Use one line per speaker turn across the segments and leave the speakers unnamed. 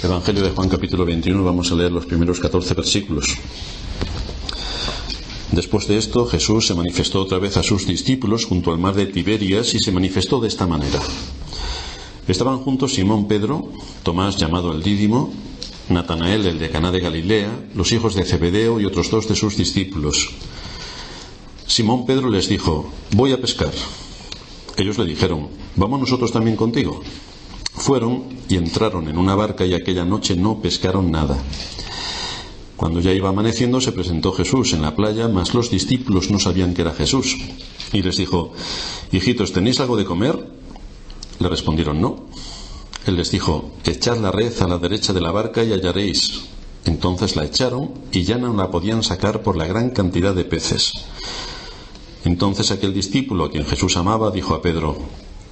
Evangelio de Juan capítulo 21, vamos a leer los primeros 14 versículos. Después de esto, Jesús se manifestó otra vez a sus discípulos junto al mar de Tiberias y se manifestó de esta manera. Estaban juntos Simón Pedro, Tomás llamado el Dídimo, Natanael el de Caná de Galilea, los hijos de Zebedeo y otros 2 de sus discípulos. Simón Pedro les dijo: voy a pescar. Ellos le dijeron: ¿vamos nosotros también contigo? Fueron y entraron en una barca y aquella noche no pescaron nada. Cuando ya iba amaneciendo se presentó Jesús en la playa, mas los discípulos no sabían que era Jesús. Y les dijo: hijitos, ¿tenéis algo de comer? Le respondieron: no. Él les dijo: echad la red a la derecha de la barca y hallaréis. Entonces la echaron y ya no la podían sacar por la gran cantidad de peces. Entonces aquel discípulo a quien Jesús amaba dijo a Pedro: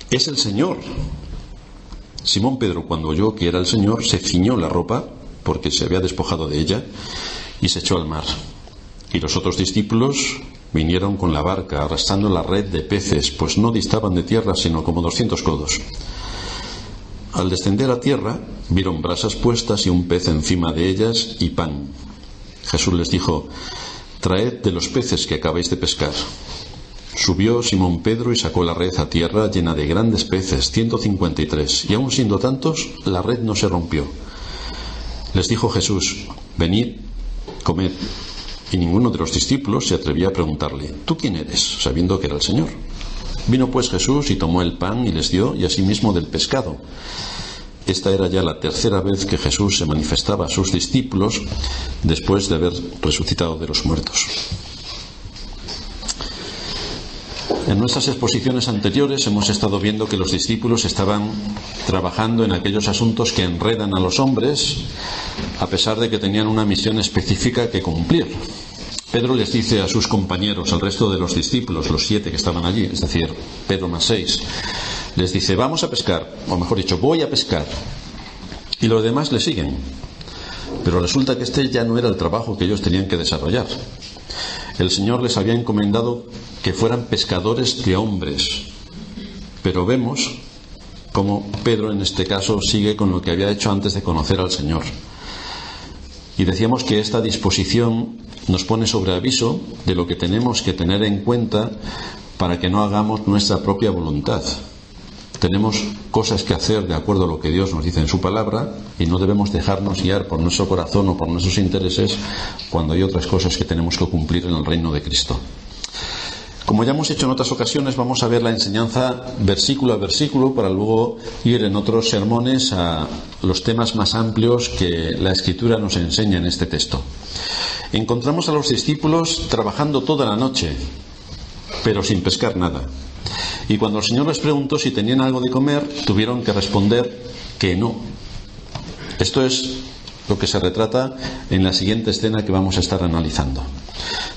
¡es el Señor! Simón Pedro, cuando oyó que era el Señor, se ciñó la ropa, porque se había despojado de ella, y se echó al mar. Y los otros discípulos vinieron con la barca, arrastrando la red de peces, pues no distaban de tierra, sino como 200 codos. Al descender a tierra, vieron brasas puestas y un pez encima de ellas y pan. Jesús les dijo: traed de los peces que acabáis de pescar. Subió Simón Pedro y sacó la red a tierra llena de grandes peces, 153, y aun siendo tantos, la red no se rompió. Les dijo Jesús: venid, comed. Y ninguno de los discípulos se atrevía a preguntarle: ¿tú quién eres?, sabiendo que era el Señor. Vino pues Jesús y tomó el pan y les dio, y asimismo del pescado. Esta era ya la tercera vez que Jesús se manifestaba a sus discípulos después de haber resucitado de los muertos. En nuestras exposiciones anteriores hemos estado viendo que los discípulos estaban trabajando en aquellos asuntos que enredan a los hombres, a pesar de que tenían una misión específica que cumplir. Pedro les dice a sus compañeros, al resto de los discípulos, los 7 que estaban allí, es decir, Pedro más 6, les dice: vamos a pescar, o mejor dicho, voy a pescar. Y los demás le siguen. Pero resulta que este ya no era el trabajo que ellos tenían que desarrollar. El Señor les había encomendado que fueran pescadores de hombres. Pero vemos cómo Pedro en este caso sigue con lo que había hecho antes de conocer al Señor. Y decíamos que esta disposición nos pone sobre aviso de lo que tenemos que tener en cuenta para que no hagamos nuestra propia voluntad. Tenemos cosas que hacer de acuerdo a lo que Dios nos dice en su palabra y no debemos dejarnos guiar por nuestro corazón o por nuestros intereses cuando hay otras cosas que tenemos que cumplir en el reino de Cristo. Como ya hemos hecho en otras ocasiones, vamos a ver la enseñanza versículo a versículo para luego ir en otros sermones a los temas más amplios que la Escritura nos enseña en este texto. Encontramos a los discípulos trabajando toda la noche, pero sin pescar nada. Y cuando el Señor les preguntó si tenían algo de comer, tuvieron que responder que no. Esto es lo que se retrata en la siguiente escena que vamos a estar analizando.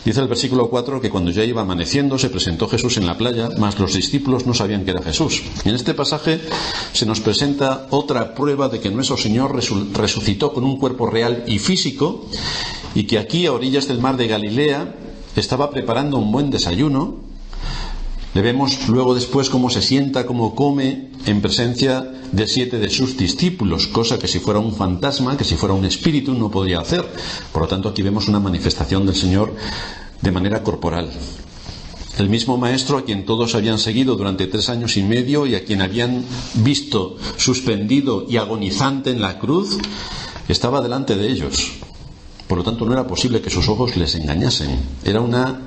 Dice el versículo 4 que cuando ya iba amaneciendo se presentó Jesús en la playa, mas los discípulos no sabían que era Jesús. Y en este pasaje se nos presenta otra prueba de que nuestro Señor resucitó con un cuerpo real y físico, y que aquí a orillas del mar de Galilea estaba preparando un buen desayuno. Le vemos luego después cómo se sienta, cómo come en presencia de 7 de sus discípulos, cosa que si fuera un fantasma, que si fuera un espíritu no podría hacer. Por lo tanto, aquí vemos una manifestación del Señor de manera corporal. El mismo Maestro a quien todos habían seguido durante 3 años y medio y a quien habían visto suspendido y agonizante en la cruz, estaba delante de ellos. Por lo tanto, no era posible que sus ojos les engañasen. Era una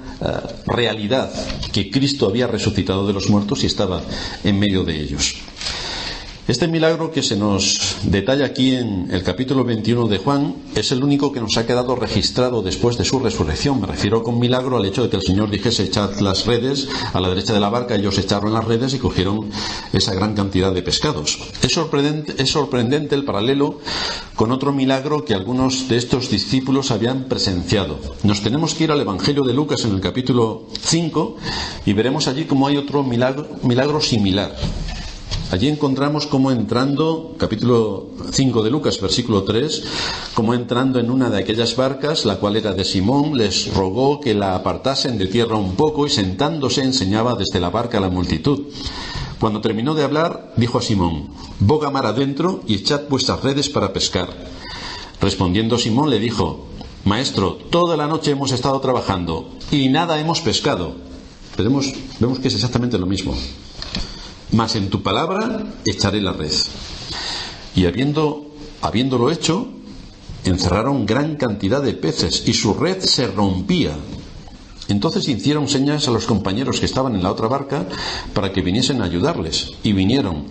realidad que Cristo había resucitado de los muertos y estaba en medio de ellos. Este milagro que se nos detalla aquí en el capítulo 21 de Juan es el único que nos ha quedado registrado después de su resurrección. Me refiero con milagro al hecho de que el Señor dijese: echad las redes a la derecha de la barca. Ellos echaron las redes y cogieron esa gran cantidad de pescados. Es sorprendente el paralelo con otro milagro que algunos de estos discípulos habían presenciado. Nos tenemos que ir al Evangelio de Lucas en el capítulo 5 y veremos allí cómo hay otro milagro similar. Allí encontramos cómo entrando, capítulo 5 de Lucas, versículo 3, cómo entrando en una de aquellas barcas, la cual era de Simón, les rogó que la apartasen de tierra un poco y sentándose enseñaba desde la barca a la multitud. Cuando terminó de hablar, dijo a Simón: boga mar adentro y echad vuestras redes para pescar. Respondiendo Simón le dijo: Maestro, toda la noche hemos estado trabajando y nada hemos pescado. Vemos que es exactamente lo mismo. Mas en tu palabra echaré la red. Y habiéndolo hecho, encerraron gran cantidad de peces y su red se rompía. Entonces hicieron señas a los compañeros que estaban en la otra barca para que viniesen a ayudarles. Y vinieron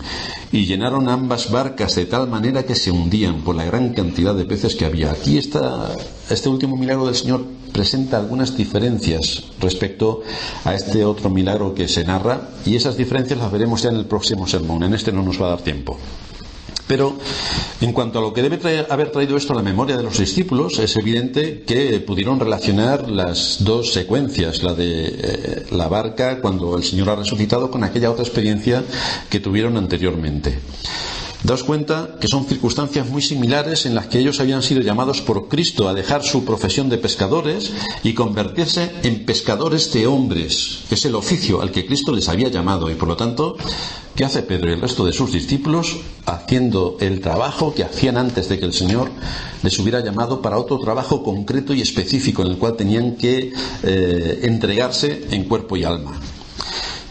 y llenaron ambas barcas de tal manera que se hundían por la gran cantidad de peces que había. Aquí este último milagro del Señor presenta algunas diferencias respecto a este otro milagro que se narra, y esas diferencias las veremos ya en el próximo sermón. En este no nos va a dar tiempo. Pero en cuanto a lo que debe haber traído esto a la memoria de los discípulos, es evidente que pudieron relacionar las dos secuencias, la de la barca cuando el Señor ha resucitado, con aquella otra experiencia que tuvieron anteriormente. Daos cuenta que son circunstancias muy similares en las que ellos habían sido llamados por Cristo a dejar su profesión de pescadores y convertirse en pescadores de hombres. Es el oficio al que Cristo les había llamado, y por lo tanto, ¿qué hace Pedro y el resto de sus discípulos? Haciendo el trabajo que hacían antes de que el Señor les hubiera llamado para otro trabajo concreto y específico, en el cual tenían que entregarse en cuerpo y alma.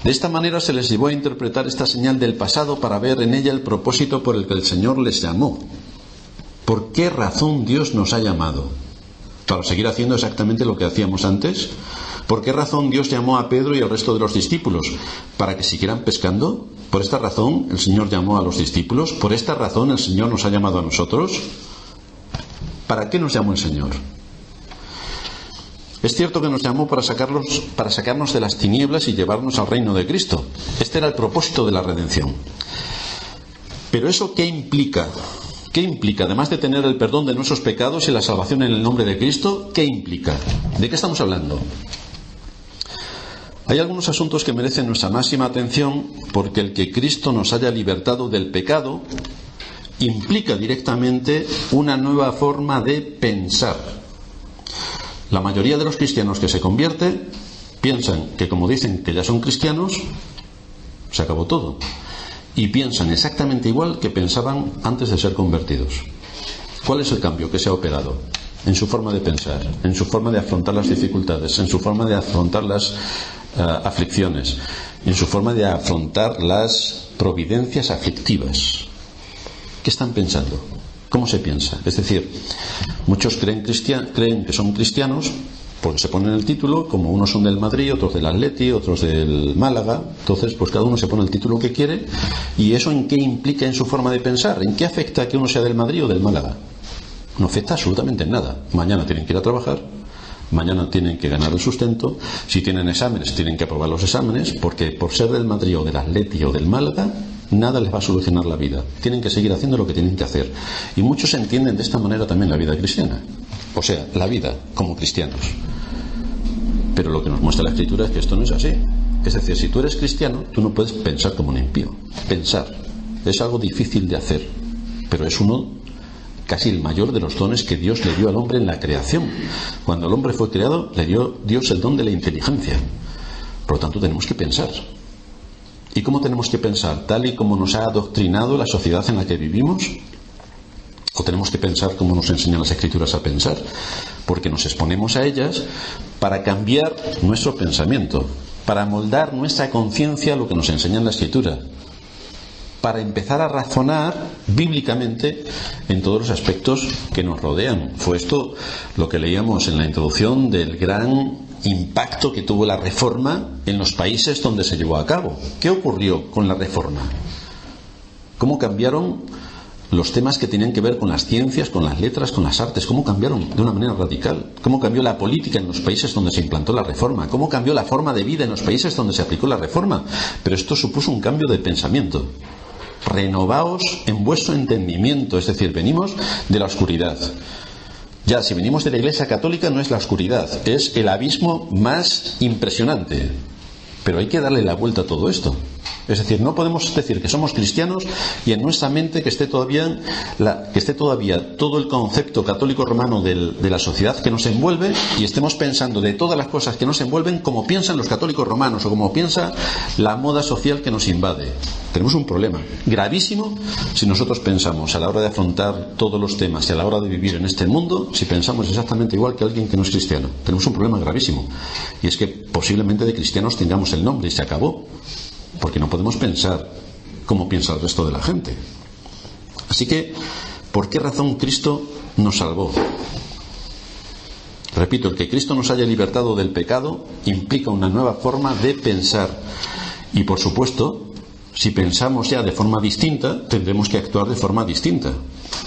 De esta manera se les llevó a interpretar esta señal del pasado para ver en ella el propósito por el que el Señor les llamó. ¿Por qué razón Dios nos ha llamado? ¿Para seguir haciendo exactamente lo que hacíamos antes? ¿Por qué razón Dios llamó a Pedro y al resto de los discípulos? ¿Para que siguieran pescando? ¿Por esta razón el Señor llamó a los discípulos? ¿Por esta razón el Señor nos ha llamado a nosotros? ¿Para qué nos llamó el Señor? Es cierto que nos llamó para sacarnos de las tinieblas y llevarnos al reino de Cristo. Este era el propósito de la redención. Pero ¿eso qué implica? ¿Qué implica? Además de tener el perdón de nuestros pecados y la salvación en el nombre de Cristo, ¿qué implica? ¿De qué estamos hablando? Hay algunos asuntos que merecen nuestra máxima atención, porque el que Cristo nos haya libertado del pecado implica directamente una nueva forma de pensar. La mayoría de los cristianos que se convierten piensan que, como dicen que ya son cristianos, se acabó todo. Y piensan exactamente igual que pensaban antes de ser convertidos. ¿Cuál es el cambio que se ha operado? En su forma de pensar, en su forma de afrontar las dificultades, en su forma de afrontar las aflicciones, en su forma de afrontar las providencias aflictivas. ¿Qué están pensando? ¿Cómo se piensa? Es decir, muchos creen que son cristianos porque se ponen el título, como unos son del Madrid, otros del Atleti, otros del Málaga. Entonces, pues cada uno se pone el título que quiere. ¿Y eso en qué implica en su forma de pensar? ¿En qué afecta que uno sea del Madrid o del Málaga? No afecta absolutamente en nada. Mañana tienen que ir a trabajar, mañana tienen que ganar el sustento, si tienen exámenes tienen que aprobar los exámenes, porque por ser del Madrid o del Atleti o del Málaga, nada les va a solucionar la vida. Tienen que seguir haciendo lo que tienen que hacer. Y muchos entienden de esta manera también la vida cristiana. O sea, la vida como cristianos. Pero lo que nos muestra la Escritura es que esto no es así. Es decir, si tú eres cristiano, tú no puedes pensar como un impío. Pensar es algo difícil de hacer, pero es casi el mayor de los dones que Dios le dio al hombre en la creación. Cuando el hombre fue creado, le dio Dios el don de la inteligencia. Por lo tanto, tenemos que pensar. ¿Y cómo tenemos que pensar? ¿Tal y como nos ha adoctrinado la sociedad en la que vivimos? ¿O tenemos que pensar como nos enseñan las Escrituras a pensar? Porque nos exponemos a ellas para cambiar nuestro pensamiento, para moldar nuestra conciencia a lo que nos enseña en la Escritura, para empezar a razonar bíblicamente en todos los aspectos que nos rodean. Fue esto lo que leíamos en la introducción del gran impacto que tuvo la Reforma en los países donde se llevó a cabo. ¿Qué ocurrió con la Reforma? ¿Cómo cambiaron los temas que tenían que ver con las ciencias, con las letras, con las artes? ¿Cómo cambiaron de una manera radical? ¿Cómo cambió la política en los países donde se implantó la Reforma? ¿Cómo cambió la forma de vida en los países donde se aplicó la Reforma? Pero esto supuso un cambio de pensamiento. Renovaos en vuestro entendimiento, es decir, venimos de la oscuridad. Ya, si venimos de la Iglesia Católica no es la oscuridad, es el abismo más impresionante. Pero hay que darle la vuelta a todo esto. Es decir, no podemos decir que somos cristianos y en nuestra mente que esté todavía todo el concepto católico romano de la sociedad que nos envuelve, y estemos pensando de todas las cosas que nos envuelven como piensan los católicos romanos o como piensa la moda social que nos invade. Tenemos un problema gravísimo si nosotros pensamos a la hora de afrontar todos los temas y a la hora de vivir en este mundo, si pensamos exactamente igual que alguien que no es cristiano. Tenemos un problema gravísimo, y es que posiblemente de cristianos tengamos el nombre y se acabó, porque no podemos pensar como piensa el resto de la gente. Así que, ¿por qué razón Cristo nos salvó? Repito, el que Cristo nos haya libertado del pecado implica una nueva forma de pensar, y por supuesto, si pensamos ya de forma distinta, tendremos que actuar de forma distinta.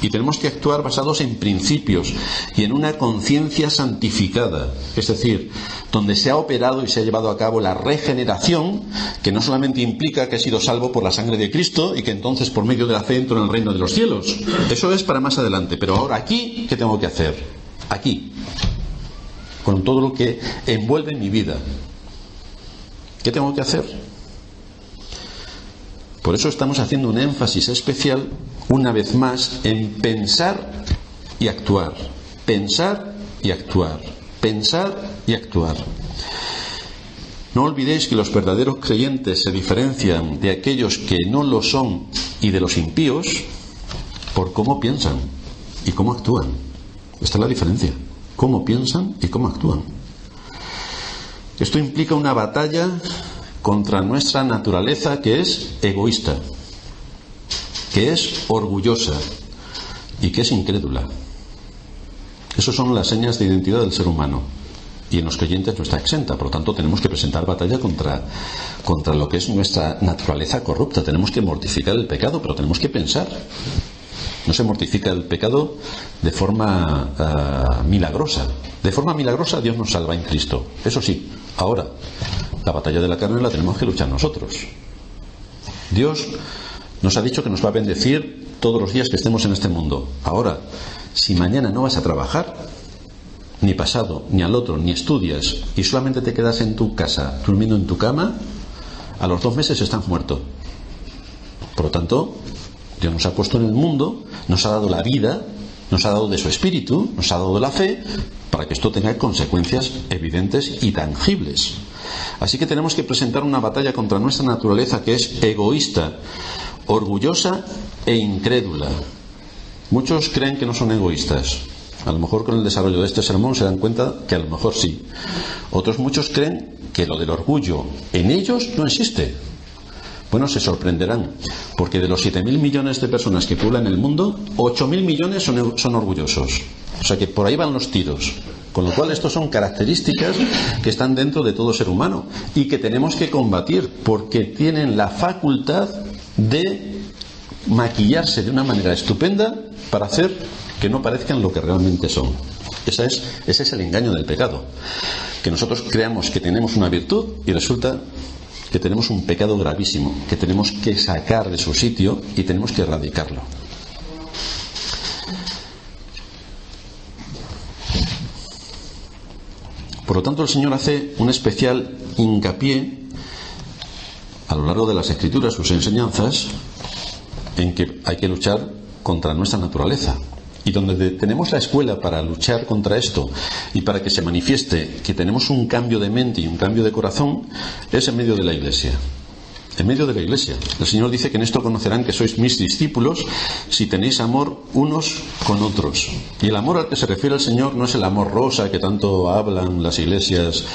Y tenemos que actuar basados en principios y en una conciencia santificada. Es decir, donde se ha operado y se ha llevado a cabo la regeneración, que no solamente implica que he sido salvo por la sangre de Cristo y que entonces por medio de la fe entro en el reino de los cielos. Eso es para más adelante. Pero ahora aquí, ¿qué tengo que hacer? Aquí. Con todo lo que envuelve mi vida. ¿Qué tengo que hacer? Por eso estamos haciendo un énfasis especial, una vez más, en pensar y actuar. Pensar y actuar. Pensar y actuar. No olvidéis que los verdaderos creyentes se diferencian de aquellos que no lo son y de los impíos por cómo piensan y cómo actúan. Esta es la diferencia. Cómo piensan y cómo actúan. Esto implica una batalla contra nuestra naturaleza, que es egoísta, que es orgullosa y que es incrédula. Esas son las señas de identidad del ser humano, y en los creyentes no está exenta. Por lo tanto, tenemos que presentar batalla contra lo que es nuestra naturaleza corrupta. Tenemos que mortificar el pecado, pero tenemos que pensar. No se mortifica el pecado de forma milagrosa. De forma milagrosa Dios nos salva en Cristo. Eso sí, ahora la batalla de la carne la tenemos que luchar nosotros. Dios nos ha dicho que nos va a bendecir todos los días que estemos en este mundo. Ahora, si mañana no vas a trabajar, ni pasado, ni al otro, ni estudias, y solamente te quedas en tu casa, durmiendo en tu cama, a los 2 meses estás muerto. Por lo tanto, Dios nos ha puesto en el mundo, nos ha dado la vida, nos ha dado de su espíritu, nos ha dado la fe, para que esto tenga consecuencias evidentes y tangibles. Así que tenemos que presentar una batalla contra nuestra naturaleza, que es egoísta, orgullosa e incrédula. Muchos creen que no son egoístas. A lo mejor con el desarrollo de este sermón se dan cuenta que a lo mejor sí. Otros muchos creen que lo del orgullo en ellos no existe. Bueno, se sorprenderán, porque de los 7.000 millones de personas que poblan el mundo, 8.000 millones son orgullosos. O sea que por ahí van los tiros. Con lo cual, estos son características que están dentro de todo ser humano y que tenemos que combatir, porque tienen la facultad de maquillarse de una manera estupenda para hacer que no parezcan lo que realmente son. Ese es el engaño del pecado. Que nosotros creamos que tenemos una virtud y resulta que tenemos un pecado gravísimo, que tenemos que sacar de su sitio y tenemos que erradicarlo. Por lo tanto, el Señor hace un especial hincapié a lo largo de las Escrituras, sus enseñanzas, en que hay que luchar contra nuestra naturaleza. Y donde tenemos la escuela para luchar contra esto y para que se manifieste que tenemos un cambio de mente y un cambio de corazón, es en medio de la Iglesia. En medio de la Iglesia. El Señor dice que en esto conocerán que sois mis discípulos si tenéis amor unos con otros. Y el amor al que se refiere el Señor no es el amor rosa que tanto hablan las iglesias,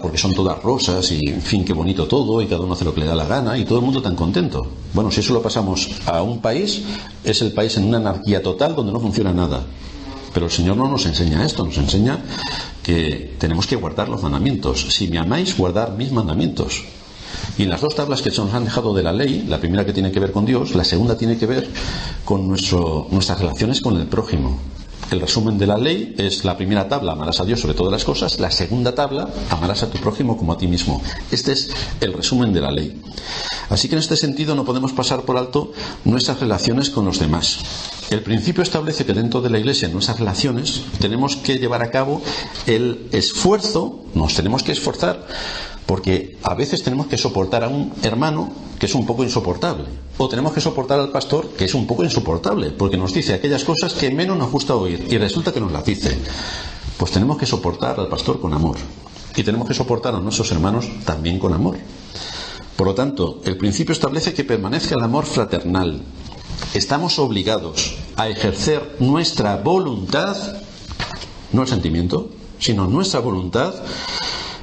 porque son todas rosas y, en fin, qué bonito todo y cada uno hace lo que le da la gana y todo el mundo tan contento. Bueno, si eso lo pasamos a un país, es el país en una anarquía total donde no funciona nada. Pero el Señor no nos enseña esto, nos enseña que tenemos que guardar los mandamientos. Si me amáis, guardad mis mandamientos. Y en las 2 tablas que se nos han dejado de la ley, la primera que tiene que ver con Dios, la segunda tiene que ver con nuestras relaciones con el prójimo. El resumen de la ley es la primera tabla, amarás a Dios sobre todas las cosas. La segunda tabla, amarás a tu prójimo como a ti mismo. Este es el resumen de la ley. Así que en este sentido no podemos pasar por alto nuestras relaciones con los demás. El principio establece que dentro de la Iglesia, en nuestras relaciones, tenemos que llevar a cabo el esfuerzo, nos tenemos que esforzar Porque a veces tenemos que soportar a un hermano que es un poco insoportable, o tenemos que soportar al pastor que es un poco insoportable, porque nos dice aquellas cosas que menos nos gusta oír y resulta que nos las dice. Pues tenemos que soportar al pastor con amor, y tenemos que soportar a nuestros hermanos también con amor. Por lo tanto, el principio establece que permanezca el amor fraternal. Estamos obligados a ejercer nuestra voluntad, no el sentimiento, sino nuestra voluntad.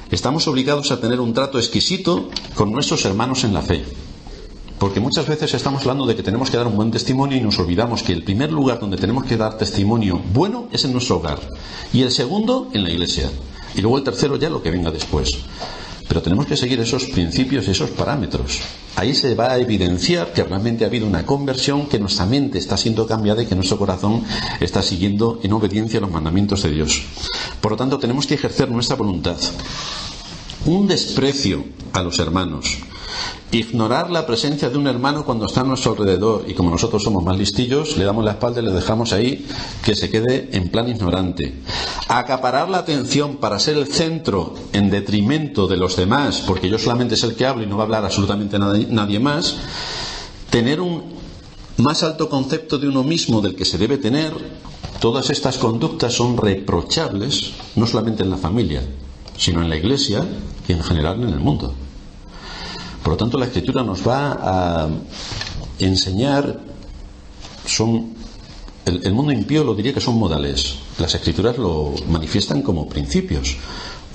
Estamos obligados a tener un trato exquisito con nuestros hermanos en la fe. Porque muchas veces estamos hablando de que tenemos que dar un buen testimonio y nos olvidamos que el primer lugar donde tenemos que dar testimonio bueno es en nuestro hogar. Y el segundo, en la iglesia. Y luego el tercero ya lo que venga después. Pero tenemos que seguir esos principios y esos parámetros. Ahí se va a evidenciar que realmente ha habido una conversión, que nuestra mente está siendo cambiada y que nuestro corazón está siguiendo en obediencia a los mandamientos de Dios. Por lo tanto, tenemos que ejercer nuestra voluntad. Un desprecio a los hermanos, ignorar la presencia de un hermano cuando está a nuestro alrededor, y como nosotros somos más listillos, le damos la espalda y le dejamos ahí que se quede en plan ignorante. Acaparar la atención para ser el centro en detrimento de los demás, porque yo solamente es el que hablo y no va a hablar absolutamente nadie más. Tener un más alto concepto de uno mismo del que se debe tener. Todas estas conductas son reprochables, no solamente en la familia, sino en la iglesia y en general en el mundo. Por lo tanto, la Escritura nos va a enseñar, el mundo impío lo diría que son modales. Las Escrituras lo manifiestan como principios.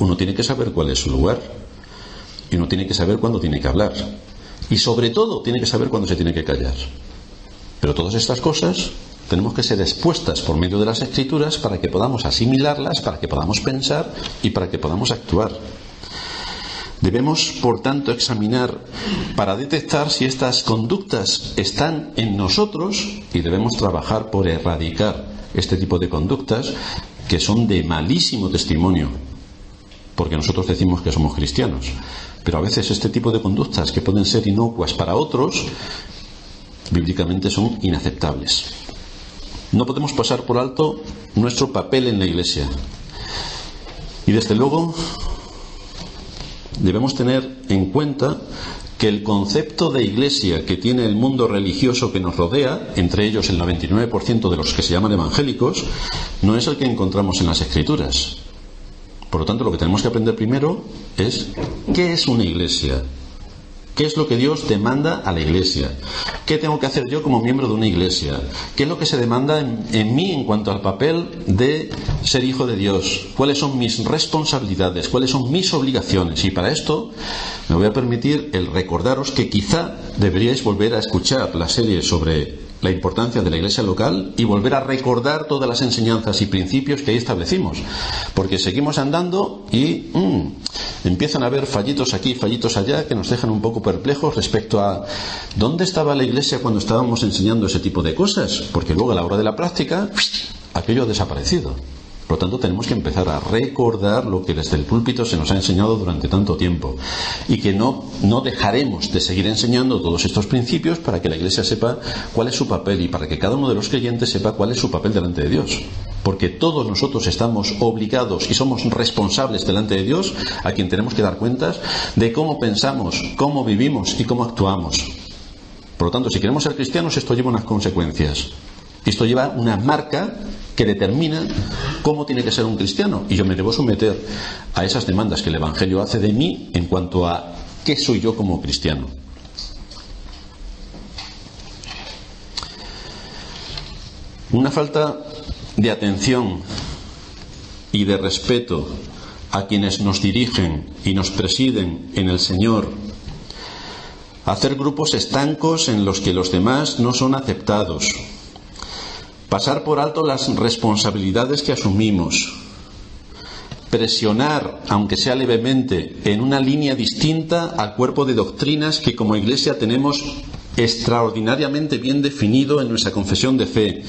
Uno tiene que saber cuál es su lugar, y uno tiene que saber cuándo tiene que hablar, y sobre todo tiene que saber cuándo se tiene que callar. Pero todas estas cosas tenemos que ser expuestas por medio de las Escrituras para que podamos asimilarlas, para que podamos pensar y para que podamos actuar. Debemos, por tanto, examinar para detectar si estas conductas están en nosotros, y debemos trabajar por erradicar este tipo de conductas que son de malísimo testimonio, porque nosotros decimos que somos cristianos, pero a veces este tipo de conductas que pueden ser inocuas para otros, bíblicamente son inaceptables. No podemos pasar por alto nuestro papel en la iglesia, y desde luego debemos tener en cuenta que el concepto de iglesia que tiene el mundo religioso que nos rodea, entre ellos el 99% de los que se llaman evangélicos, no es el que encontramos en las Escrituras. Por lo tanto, lo que tenemos que aprender primero es ¿qué es una iglesia? ¿Qué es lo que Dios demanda a la iglesia? ¿Qué tengo que hacer yo como miembro de una iglesia? ¿Qué es lo que se demanda en mí en cuanto al papel de ser hijo de Dios? ¿Cuáles son mis responsabilidades? ¿Cuáles son mis obligaciones? Y para esto me voy a permitir el recordaros que quizá deberíais volver a escuchar la serie sobre la importancia de la iglesia local y volver a recordar todas las enseñanzas y principios que ahí establecimos. Porque seguimos andando y empiezan a haber fallitos aquí, fallitos allá, que nos dejan un poco perplejos respecto a ¿dónde estaba la iglesia cuando estábamos enseñando ese tipo de cosas? Porque luego a la hora de la práctica, aquello ha desaparecido. Por lo tanto, tenemos que empezar a recordar lo que desde el púlpito se nos ha enseñado durante tanto tiempo, y que no dejaremos de seguir enseñando todos estos principios para que la iglesia sepa cuál es su papel y para que cada uno de los creyentes sepa cuál es su papel delante de Dios. Porque todos nosotros estamos obligados y somos responsables delante de Dios, a quien tenemos que dar cuentas de cómo pensamos, cómo vivimos y cómo actuamos. Por lo tanto, si queremos ser cristianos, esto lleva unas consecuencias. Esto lleva una marca que determina cómo tiene que ser un cristiano, y yo me debo someter a esas demandas que el Evangelio hace de mí en cuanto a qué soy yo como cristiano. Una falta de atención y de respeto a quienes nos dirigen y nos presiden en el Señor, hacer grupos estancos en los que los demás no son aceptados, pasar por alto las responsabilidades que asumimos, presionar, aunque sea levemente, en una línea distinta al cuerpo de doctrinas que como Iglesia tenemos extraordinariamente bien definido en nuestra confesión de fe.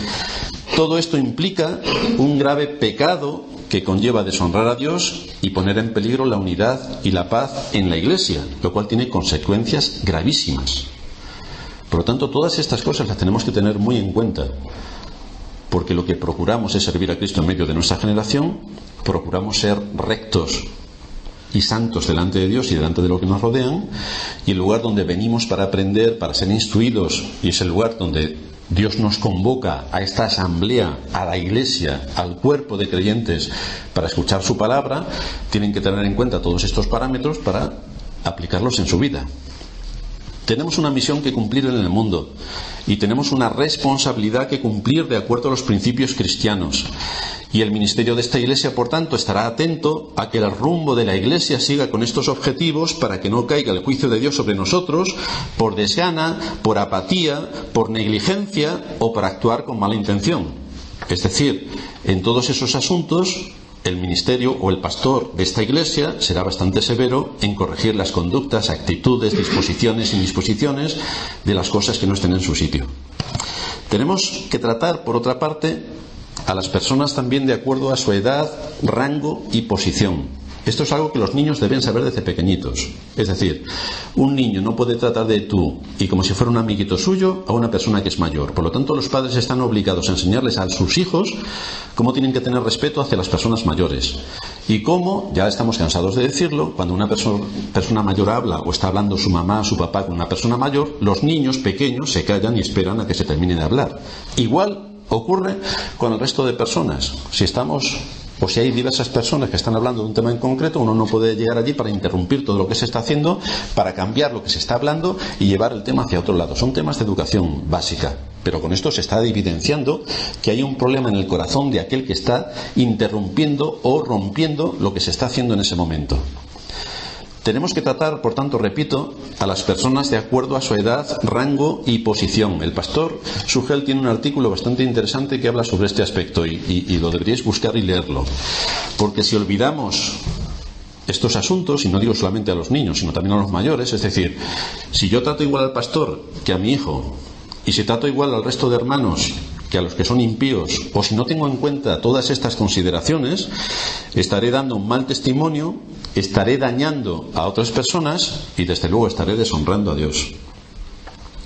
Todo esto implica un grave pecado que conlleva deshonrar a Dios y poner en peligro la unidad y la paz en la Iglesia, lo cual tiene consecuencias gravísimas. Por lo tanto, todas estas cosas las tenemos que tener muy en cuenta, porque lo que procuramos es servir a Cristo en medio de nuestra generación, procuramos ser rectos y santos delante de Dios y delante de lo que nos rodean, y el lugar donde venimos para aprender, para ser instruidos, y es el lugar donde Dios nos convoca a esta asamblea, a la iglesia, al cuerpo de creyentes para escuchar su palabra. Tienen que tener en cuenta todos estos parámetros para aplicarlos en su vida. Tenemos una misión que cumplir en el mundo y tenemos una responsabilidad que cumplir de acuerdo a los principios cristianos. Y el ministerio de esta iglesia, por tanto, estará atento a que el rumbo de la iglesia siga con estos objetivos para que no caiga el juicio de Dios sobre nosotros por desgana, por apatía, por negligencia o por actuar con mala intención. Es decir, en todos esos asuntos, el ministerio o el pastor de esta iglesia será bastante severo en corregir las conductas, actitudes, disposiciones e indisposiciones de las cosas que no estén en su sitio. Tenemos que tratar, por otra parte, a las personas también de acuerdo a su edad, rango y posición. Esto es algo que los niños deben saber desde pequeñitos. Es decir, un niño no puede tratar de tú y como si fuera un amiguito suyo a una persona que es mayor. Por lo tanto, los padres están obligados a enseñarles a sus hijos cómo tienen que tener respeto hacia las personas mayores. Y cómo, ya estamos cansados de decirlo, cuando una persona mayor habla o está hablando su mamá, su papá con una persona mayor, los niños pequeños se callan y esperan a que se termine de hablar. Igual ocurre con el resto de personas. Si hay diversas personas que están hablando de un tema en concreto, uno no puede llegar allí para interrumpir todo lo que se está haciendo, para cambiar lo que se está hablando y llevar el tema hacia otro lado. Son temas de educación básica, pero con esto se está evidenciando que hay un problema en el corazón de aquel que está interrumpiendo o rompiendo lo que se está haciendo en ese momento. Tenemos que tratar, por tanto, repito, a las personas de acuerdo a su edad, rango y posición. El pastor Sugel tiene un artículo bastante interesante que habla sobre este aspecto y lo deberíais buscar y leerlo. Porque si olvidamos estos asuntos, y no digo solamente a los niños, sino también a los mayores, es decir, si yo trato igual al pastor que a mi hijo, y si trato igual al resto de hermanos que a los que son impíos, o si no tengo en cuenta todas estas consideraciones, estaré dando un mal testimonio, estaré dañando a otras personas y desde luego estaré deshonrando a Dios.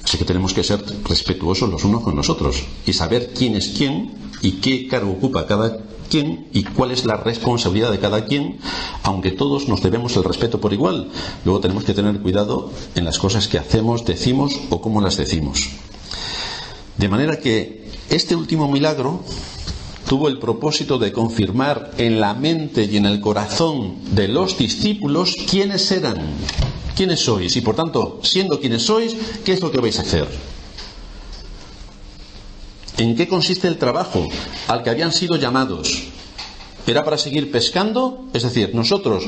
Así que tenemos que ser respetuosos los unos con los otros y saber quién es quién y qué cargo ocupa cada quien y cuál es la responsabilidad de cada quien, aunque todos nos debemos el respeto por igual. Luego tenemos que tener cuidado en las cosas que hacemos, decimos o cómo las decimos. De manera que este último milagro tuvo el propósito de confirmar en la mente y en el corazón de los discípulos quiénes eran, quiénes sois, y por tanto, siendo quienes sois, ¿qué es lo que vais a hacer? ¿En qué consiste el trabajo al que habían sido llamados? ¿Era para seguir pescando? Es decir, nosotros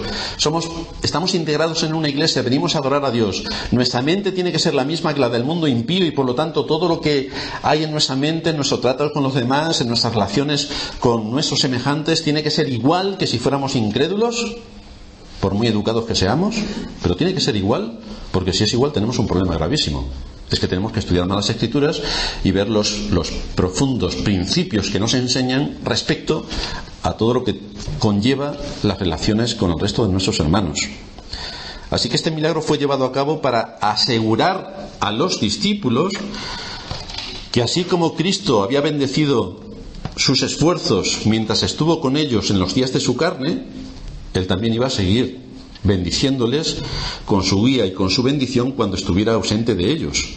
estamos integrados en una iglesia, venimos a adorar a Dios. Nuestra mente tiene que ser la misma que la del mundo impío y por lo tanto todo lo que hay en nuestra mente, en nuestro trato con los demás, en nuestras relaciones con nuestros semejantes, tiene que ser igual que si fuéramos incrédulos, por muy educados que seamos, pero tiene que ser igual, porque si es igual tenemos un problema gravísimo. Es que tenemos que estudiar más las Escrituras y ver los profundos principios que nos enseñan respecto a todo lo que conlleva las relaciones con el resto de nuestros hermanos. Así que este milagro fue llevado a cabo para asegurar a los discípulos que así como Cristo había bendecido sus esfuerzos mientras estuvo con ellos en los días de su carne, Él también iba a seguir bendiciéndoles con su guía y con su bendición cuando estuviera ausente de ellos.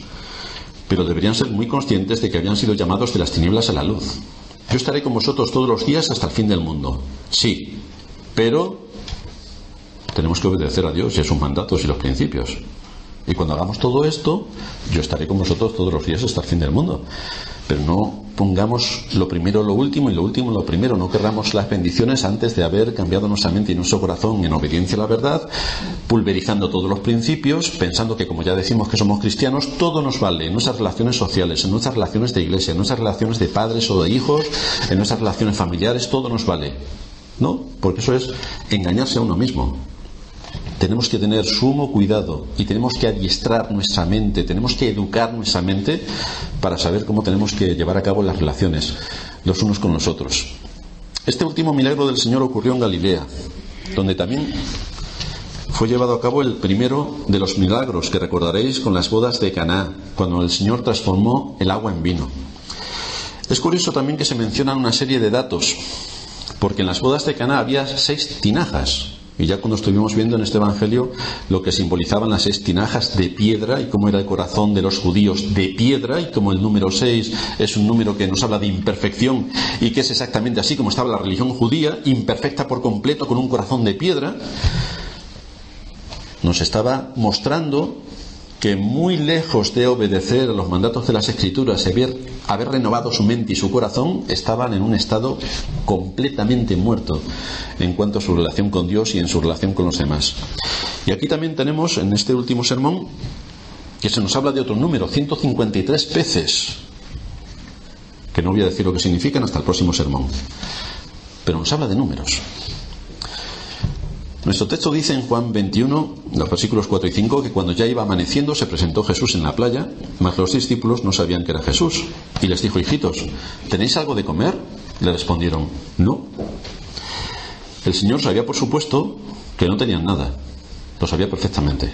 Pero deberían ser muy conscientes de que habían sido llamados de las tinieblas a la luz. Yo estaré con vosotros todos los días hasta el fin del mundo. Sí, pero tenemos que obedecer a Dios y a sus mandatos y los principios. Y cuando hagamos todo esto, yo estaré con vosotros todos los días hasta el fin del mundo. Pero no pongamos lo primero lo último y lo último lo primero. No querramos las bendiciones antes de haber cambiado nuestra mente y nuestro corazón en obediencia a la verdad, pulverizando todos los principios, pensando que como ya decimos que somos cristianos, todo nos vale en nuestras relaciones sociales, en nuestras relaciones de iglesia, en nuestras relaciones de padres o de hijos, en nuestras relaciones familiares, todo nos vale. No, porque eso es engañarse a uno mismo. Tenemos que tener sumo cuidado y tenemos que adiestrar nuestra mente, tenemos que educar nuestra mente para saber cómo tenemos que llevar a cabo las relaciones los unos con los otros. Este último milagro del Señor ocurrió en Galilea, donde también fue llevado a cabo el primero de los milagros que recordaréis con las bodas de Caná, cuando el Señor transformó el agua en vino. Es curioso también que se mencionan una serie de datos, porque en las bodas de Caná había 6 tinajas. Y ya cuando estuvimos viendo en este Evangelio lo que simbolizaban las 6 tinajas de piedra y cómo era el corazón de los judíos de piedra, y como el número 6 es un número que nos habla de imperfección y que es exactamente así como estaba la religión judía, imperfecta por completo, con un corazón de piedra, nos estaba mostrando que muy lejos de obedecer a los mandatos de las Escrituras, haber renovado su mente y su corazón, estaban en un estado completamente muerto en cuanto a su relación con Dios y en su relación con los demás. Y aquí también tenemos, en este último sermón, que se nos habla de otro número, 153 peces, que no voy a decir lo que significan hasta el próximo sermón, pero nos habla de números. Nuestro texto dice en Juan 21, los versículos 4 y 5, que cuando ya iba amaneciendo se presentó Jesús en la playa, mas los discípulos no sabían que era Jesús. Y les dijo: hijitos, ¿tenéis algo de comer? Le respondieron: no. El Señor sabía, por supuesto, que no tenían nada. Lo sabía perfectamente.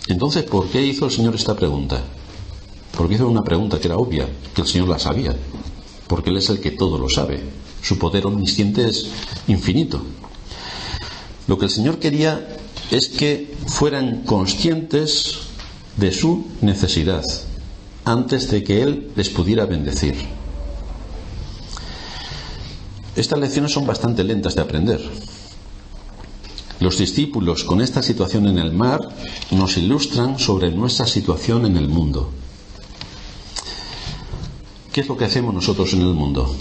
Entonces, ¿por qué hizo el Señor esta pregunta? Porque hizo una pregunta que era obvia, que el Señor la sabía. Porque Él es el que todo lo sabe. Su poder omnisciente es infinito. Lo que el Señor quería es que fueran conscientes de su necesidad antes de que Él les pudiera bendecir. Estas lecciones son bastante lentas de aprender. Los discípulos con esta situación en el mar nos ilustran sobre nuestra situación en el mundo. ¿Qué es lo que hacemos nosotros en el mundo?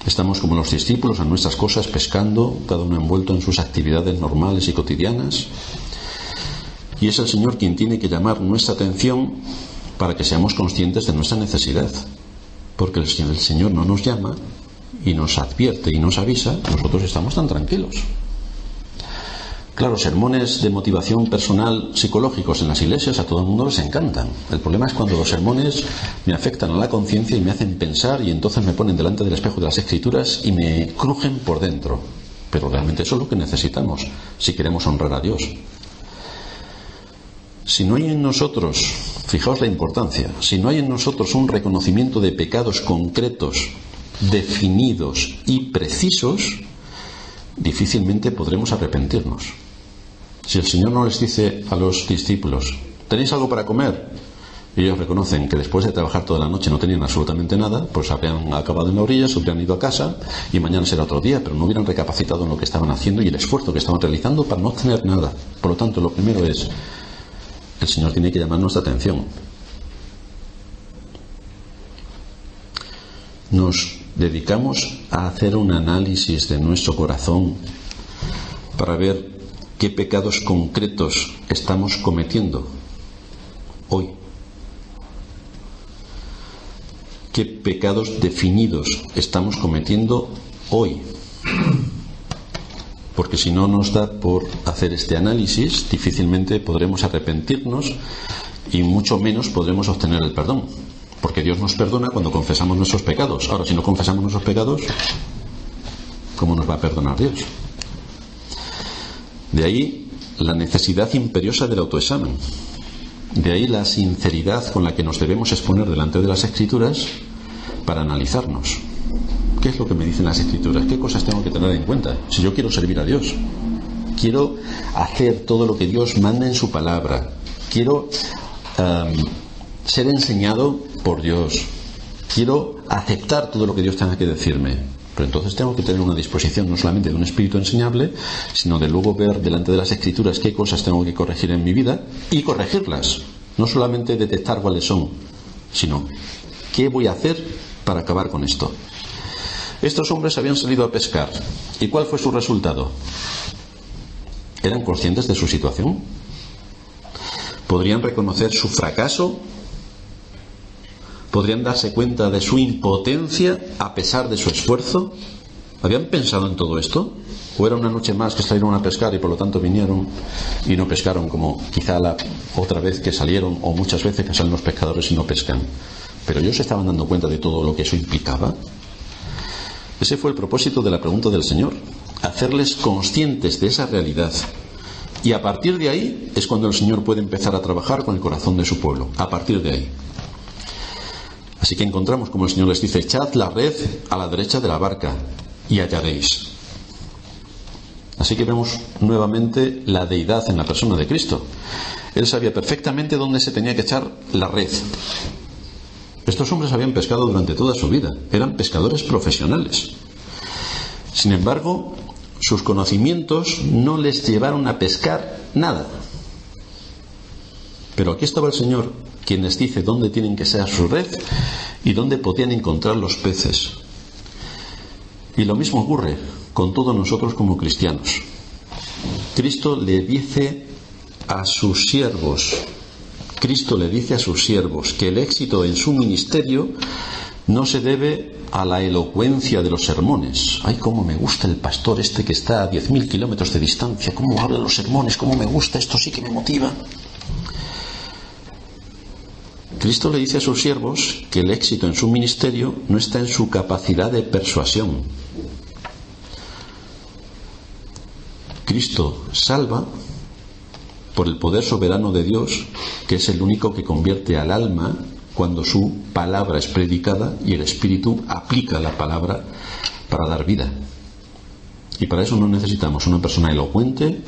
Estamos como los discípulos a nuestras cosas, pescando, cada uno envuelto en sus actividades normales y cotidianas. Y es el Señor quien tiene que llamar nuestra atención para que seamos conscientes de nuestra necesidad. Porque el Señor no nos llama y nos advierte y nos avisa, nosotros estamos tan tranquilos. Claro, sermones de motivación personal psicológicos en las iglesias a todo el mundo les encantan. El problema es cuando los sermones me afectan a la conciencia y me hacen pensar, y entonces me ponen delante del espejo de las Escrituras y me crujen por dentro. Pero realmente eso es lo que necesitamos si queremos honrar a Dios. Si no hay en nosotros, fijaos la importancia, si no hay en nosotros un reconocimiento de pecados concretos, definidos y precisos, difícilmente podremos arrepentirnos. Si el Señor no les dice a los discípulos: ¿tenéis algo para comer? Y ellos reconocen que después de trabajar toda la noche no tenían absolutamente nada, pues habrían acabado en la orilla, se hubieran ido a casa y mañana será otro día, pero no hubieran recapacitado en lo que estaban haciendo y el esfuerzo que estaban realizando para no tener nada. Por lo tanto, lo primero es: el Señor tiene que llamar nuestra atención. Nos dedicamos a hacer un análisis de nuestro corazón para ver qué pecados concretos estamos cometiendo hoy. ¿Qué pecados definidos estamos cometiendo hoy? Porque si no nos da por hacer este análisis, difícilmente podremos arrepentirnos y mucho menos podremos obtener el perdón. Porque Dios nos perdona cuando confesamos nuestros pecados. Ahora, si no confesamos nuestros pecados, ¿cómo nos va a perdonar Dios? De ahí la necesidad imperiosa del autoexamen. De ahí la sinceridad con la que nos debemos exponer delante de las Escrituras para analizarnos. ¿Qué es lo que me dicen las Escrituras? ¿Qué cosas tengo que tener en cuenta? Si yo quiero servir a Dios, quiero hacer todo lo que Dios manda en su palabra, quiero ser enseñado por Dios, quiero aceptar todo lo que Dios tenga que decirme. Pero entonces tengo que tener una disposición no solamente de un espíritu enseñable, sino de luego ver delante de las Escrituras qué cosas tengo que corregir en mi vida y corregirlas. No solamente detectar cuáles son, sino qué voy a hacer para acabar con esto. Estos hombres habían salido a pescar. ¿Y cuál fue su resultado? ¿Eran conscientes de su situación? ¿Podrían reconocer su fracaso? ¿Podrían darse cuenta de su impotencia a pesar de su esfuerzo? ¿Habían pensado en todo esto? ¿O era una noche más que salieron a pescar y por lo tanto vinieron y no pescaron, como quizá la otra vez que salieron, o muchas veces que salen los pescadores y no pescan? ¿Pero ellos se estaban dando cuenta de todo lo que eso implicaba? Ese fue el propósito de la pregunta del Señor: hacerles conscientes de esa realidad. Y a partir de ahí es cuando el Señor puede empezar a trabajar con el corazón de su pueblo. A partir de ahí. Así que encontramos como el Señor les dice: echad la red a la derecha de la barca y hallaréis. Así que vemos nuevamente la deidad en la persona de Cristo. Él sabía perfectamente dónde se tenía que echar la red. Estos hombres habían pescado durante toda su vida, eran pescadores profesionales. Sin embargo, sus conocimientos no les llevaron a pescar nada. Pero aquí estaba el Señor, quien les dice dónde tienen que ser su red y dónde podían encontrar los peces. Y lo mismo ocurre con todos nosotros como cristianos. Cristo le dice a sus siervos que el éxito en su ministerio no se debe a la elocuencia de los sermones. Ay, cómo me gusta el pastor este que está a 10.000 kilómetros de distancia, cómo habla los sermones, cómo me gusta, esto sí que me motiva. Cristo le dice a sus siervos que el éxito en su ministerio no está en su capacidad de persuasión. Cristo salva por el poder soberano de Dios, que es el único que convierte al alma cuando su palabra es predicada y el Espíritu aplica la palabra para dar vida. Y para eso no necesitamos una persona elocuente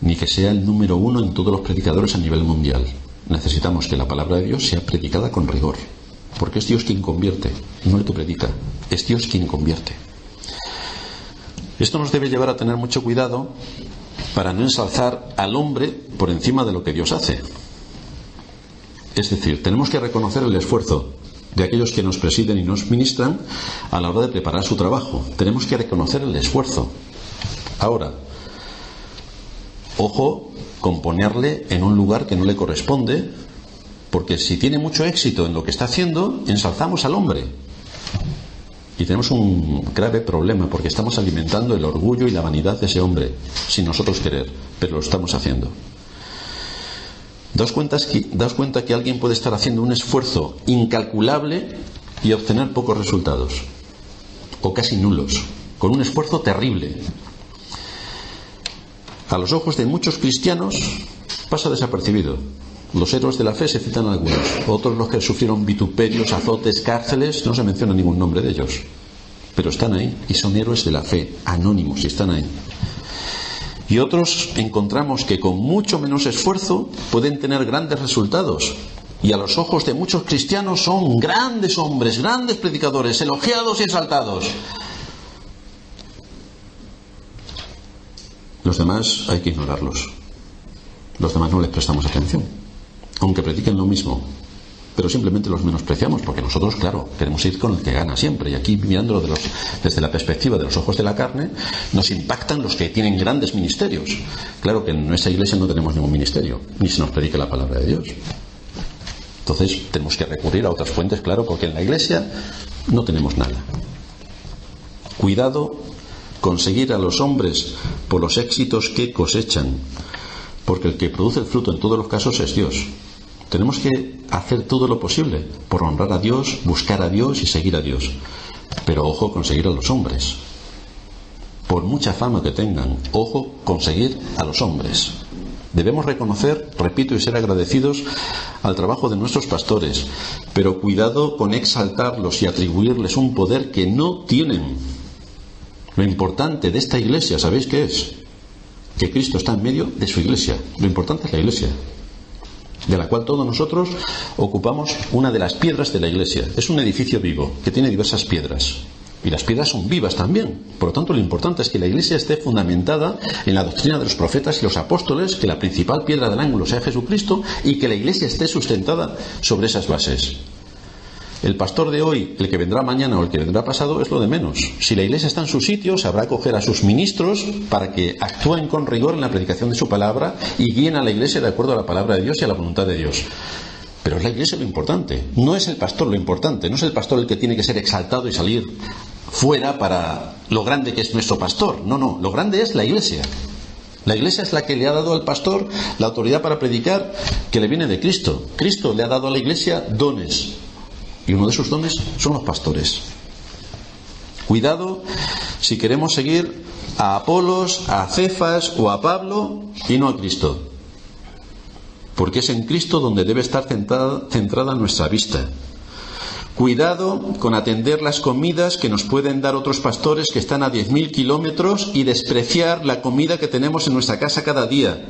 ni que sea el número uno en todos los predicadores a nivel mundial. Necesitamos que la palabra de Dios sea predicada con rigor, porque es Dios quien convierte, no el que predica, es Dios quien convierte. Esto nos debe llevar a tener mucho cuidado para no ensalzar al hombre por encima de lo que Dios hace. Es decir, tenemos que reconocer el esfuerzo de aquellos que nos presiden y nos ministran a la hora de preparar su trabajo. Tenemos que reconocer el esfuerzo. Ahora, ojo con ponerle en un lugar que no le corresponde, porque si tiene mucho éxito en lo que está haciendo, ensalzamos al hombre. Y tenemos un grave problema, porque estamos alimentando el orgullo y la vanidad de ese hombre, sin nosotros querer, pero lo estamos haciendo. Daos cuenta que alguien puede estar haciendo un esfuerzo incalculable y obtener pocos resultados, o casi nulos, con un esfuerzo terrible. A los ojos de muchos cristianos pasa desapercibido. Los héroes de la fe se citan algunos, otros los que sufrieron vituperios, azotes, cárceles, no se menciona ningún nombre de ellos, pero están ahí y son héroes de la fe, anónimos, y están ahí. Y otros encontramos que con mucho menos esfuerzo pueden tener grandes resultados, y a los ojos de muchos cristianos son grandes hombres, grandes predicadores, elogiados y exaltados. Los demás hay que ignorarlos. Los demás no les prestamos atención, aunque prediquen lo mismo, pero simplemente los menospreciamos, porque nosotros, claro, queremos ir con el que gana siempre. Y aquí, mirándolo desde la perspectiva de los ojos de la carne, nos impactan los que tienen grandes ministerios. Claro que en nuestra iglesia no tenemos ningún ministerio, ni se nos predica la palabra de Dios. Entonces tenemos que recurrir a otras fuentes, claro, porque en la iglesia no tenemos nada. Cuidado con seguir a los hombres por los éxitos que cosechan, porque el que produce el fruto en todos los casos es Dios. Tenemos que hacer todo lo posible por honrar a Dios, buscar a Dios y seguir a Dios. Pero ojo con seguir a los hombres. Por mucha fama que tengan, ojo con seguir a los hombres. Debemos reconocer, repito, y ser agradecidos al trabajo de nuestros pastores, pero cuidado con exaltarlos y atribuirles un poder que no tienen. Lo importante de esta iglesia, ¿sabéis qué es? Que Cristo está en medio de su iglesia. Lo importante es la iglesia, de la cual todos nosotros ocupamos una de las piedras de la iglesia. Es un edificio vivo que tiene diversas piedras, y las piedras son vivas también. Por lo tanto, lo importante es que la iglesia esté fundamentada en la doctrina de los profetas y los apóstoles, que la principal piedra del ángulo sea Jesucristo, y que la iglesia esté sustentada sobre esas bases. El pastor de hoy, el que vendrá mañana o el que vendrá pasado, es lo de menos. Si la iglesia está en su sitio, sabrá acoger a sus ministros para que actúen con rigor en la predicación de su palabra y guíen a la iglesia de acuerdo a la palabra de Dios y a la voluntad de Dios. Pero es la iglesia lo importante, no es el pastor lo importante, no es el pastor el que tiene que ser exaltado y salir fuera para lo grande que es nuestro pastor. No, lo grande es la iglesia. La iglesia es la que le ha dado al pastor la autoridad para predicar, que le viene de Cristo. Cristo le ha dado a la iglesia dones, y uno de sus dones son los pastores. Cuidado si queremos seguir a Apolos, a Cefas o a Pablo y no a Cristo, porque es en Cristo donde debe estar centrada nuestra vista. Cuidado con atender las comidas que nos pueden dar otros pastores que están a 10.000 kilómetros y despreciar la comida que tenemos en nuestra casa cada día.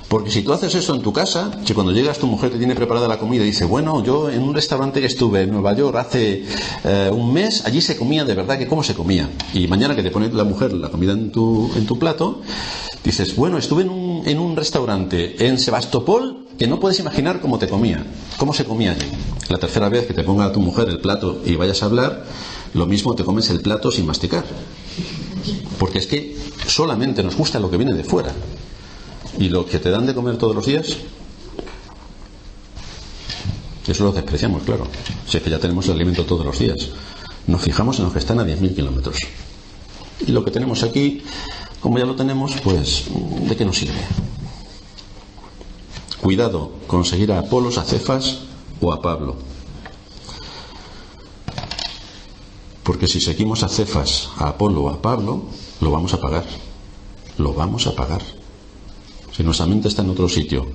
Porque si tú haces eso en tu casa, si cuando llegas tu mujer te tiene preparada la comida y dice, bueno, yo en un restaurante que estuve en Nueva York hace un mes, allí se comía de verdad, que cómo se comía. Y mañana que te pone la mujer la comida en tu plato, dices, bueno, estuve en un restaurante en Sebastopol que no puedes imaginar cómo se comía allí. La tercera vez que te ponga tu mujer el plato y vayas a hablar, lo mismo te comes el plato sin masticar. Porque es que solamente nos gusta lo que viene de fuera. Y lo que te dan de comer todos los días, eso lo despreciamos, claro. Si es que ya tenemos el alimento todos los días. Nos fijamos en los que están a 10.000 kilómetros. Y lo que tenemos aquí, como ya lo tenemos, pues, ¿de qué nos sirve? Cuidado con seguir a Apolos, a Cefas o a Pablo. Porque si seguimos a Cefas, a Apolo o a Pablo, lo vamos a pagar. Lo vamos a pagar. Si nuestra mente está en otro sitio,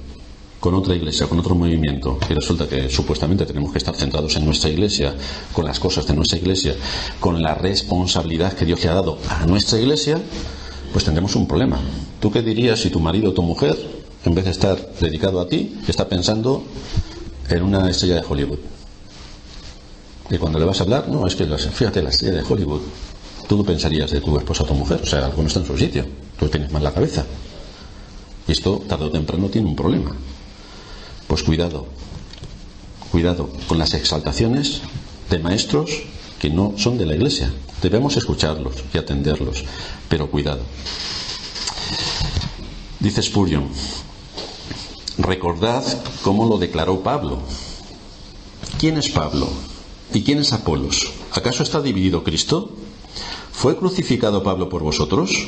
con otra iglesia, con otro movimiento, y resulta que supuestamente tenemos que estar centrados en nuestra iglesia, con las cosas de nuestra iglesia, con la responsabilidad que Dios le ha dado a nuestra iglesia, pues tendremos un problema. ¿Tú qué dirías si tu marido o tu mujer, en vez de estar dedicado a ti, está pensando en una estrella de Hollywood? Y cuando le vas a hablar, no, es que fíjate, la estrella de Hollywood, tú no pensarías de tu esposa o tu mujer, o sea, algo no está en su sitio, tú tienes mal la cabeza. Y esto tarde o temprano tiene un problema. Pues cuidado con las exaltaciones de maestros que no son de la iglesia. Debemos escucharlos y atenderlos, pero cuidado. Dice Spurgeon, recordad cómo lo declaró Pablo. ¿Quién es Pablo? ¿Y quién es Apolos? ¿Acaso está dividido Cristo? ¿Fue crucificado Pablo por vosotros?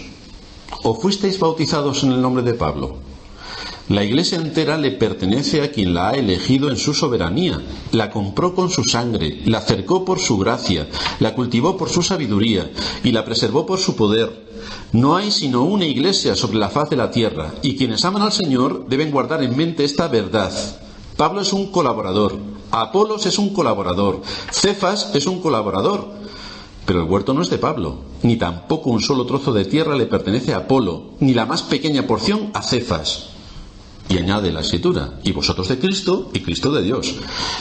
¿O fuisteis bautizados en el nombre de Pablo? La iglesia entera le pertenece a quien la ha elegido en su soberanía, la compró con su sangre, la cercó por su gracia, la cultivó por su sabiduría y la preservó por su poder. No hay sino una iglesia sobre la faz de la tierra, y quienes aman al Señor deben guardar en mente esta verdad. Pablo es un colaborador, Apolos es un colaborador, Cefas es un colaborador. Pero el huerto no es de Pablo, ni tampoco un solo trozo de tierra le pertenece a Apolo, ni la más pequeña porción a Cefas. Y añade la Escritura, y vosotros de Cristo, y Cristo de Dios.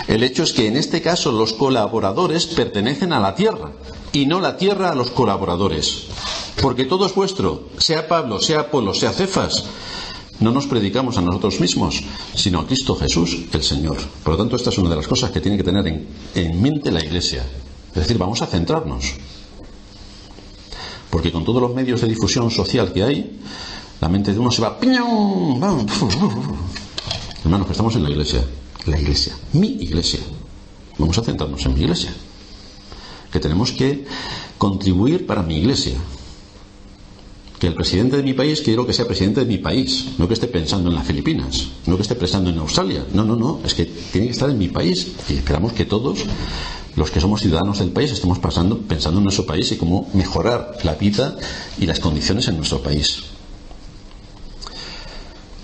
El hecho es que en este caso los colaboradores pertenecen a la tierra, y no la tierra a los colaboradores. Porque todo es vuestro, sea Pablo, sea Apolo, sea Cefas. No nos predicamos a nosotros mismos, sino a Cristo Jesús, el Señor. Por lo tanto, esta es una de las cosas que tiene que tener en mente la iglesia. Es decir, vamos a centrarnos. Porque con todos los medios de difusión social que hay, la mente de uno se va... Hermanos, que estamos en la iglesia. La iglesia. Mi iglesia. Vamos a centrarnos en mi iglesia. Que tenemos que contribuir para mi iglesia. Que el presidente de mi país, quiero que sea presidente de mi país. No que esté pensando en las Filipinas. No que esté pensando en Australia. No. Es que tiene que estar en mi país. Y esperamos que todos... los que somos ciudadanos del país estamos pensando en nuestro país y cómo mejorar la vida y las condiciones en nuestro país.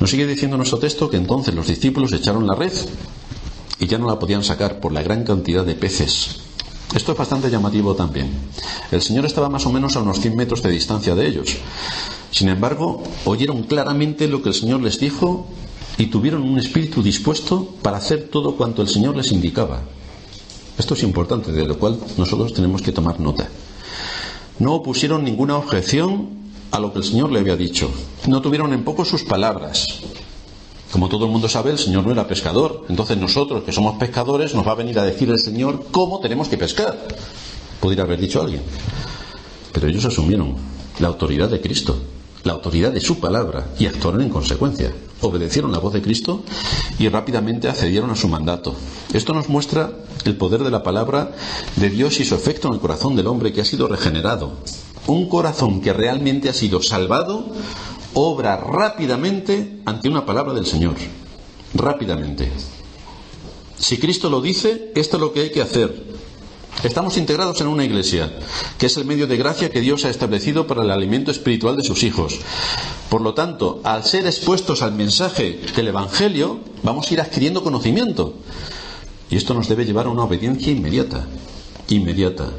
Nos sigue diciendo nuestro texto que entonces los discípulos echaron la red y ya no la podían sacar por la gran cantidad de peces. Esto es bastante llamativo también. El Señor estaba más o menos a unos 100 metros de distancia de ellos. Sin embargo, oyeron claramente lo que el Señor les dijo y tuvieron un espíritu dispuesto para hacer todo cuanto el Señor les indicaba. Esto es importante, de lo cual nosotros tenemos que tomar nota. No opusieron ninguna objeción a lo que el Señor le había dicho. No tuvieron en poco sus palabras. Como todo el mundo sabe, el Señor no era pescador. Entonces nosotros, que somos pescadores, nos va a venir a decir el Señor cómo tenemos que pescar. Podría haber dicho alguien. Pero ellos asumieron la autoridad de Cristo, la autoridad de su palabra, y actuaron en consecuencia. Obedecieron la voz de Cristo y rápidamente accedieron a su mandato. Esto nos muestra el poder de la palabra de Dios y su efecto en el corazón del hombre que ha sido regenerado. Un corazón que realmente ha sido salvado obra rápidamente ante una palabra del Señor. Rápidamente. Si Cristo lo dice, esto es lo que hay que hacer. Estamos integrados en una iglesia, que es el medio de gracia que Dios ha establecido para el alimento espiritual de sus hijos. Por lo tanto, al ser expuestos al mensaje del Evangelio, vamos a ir adquiriendo conocimiento. Y esto nos debe llevar a una obediencia inmediata. Inmediata.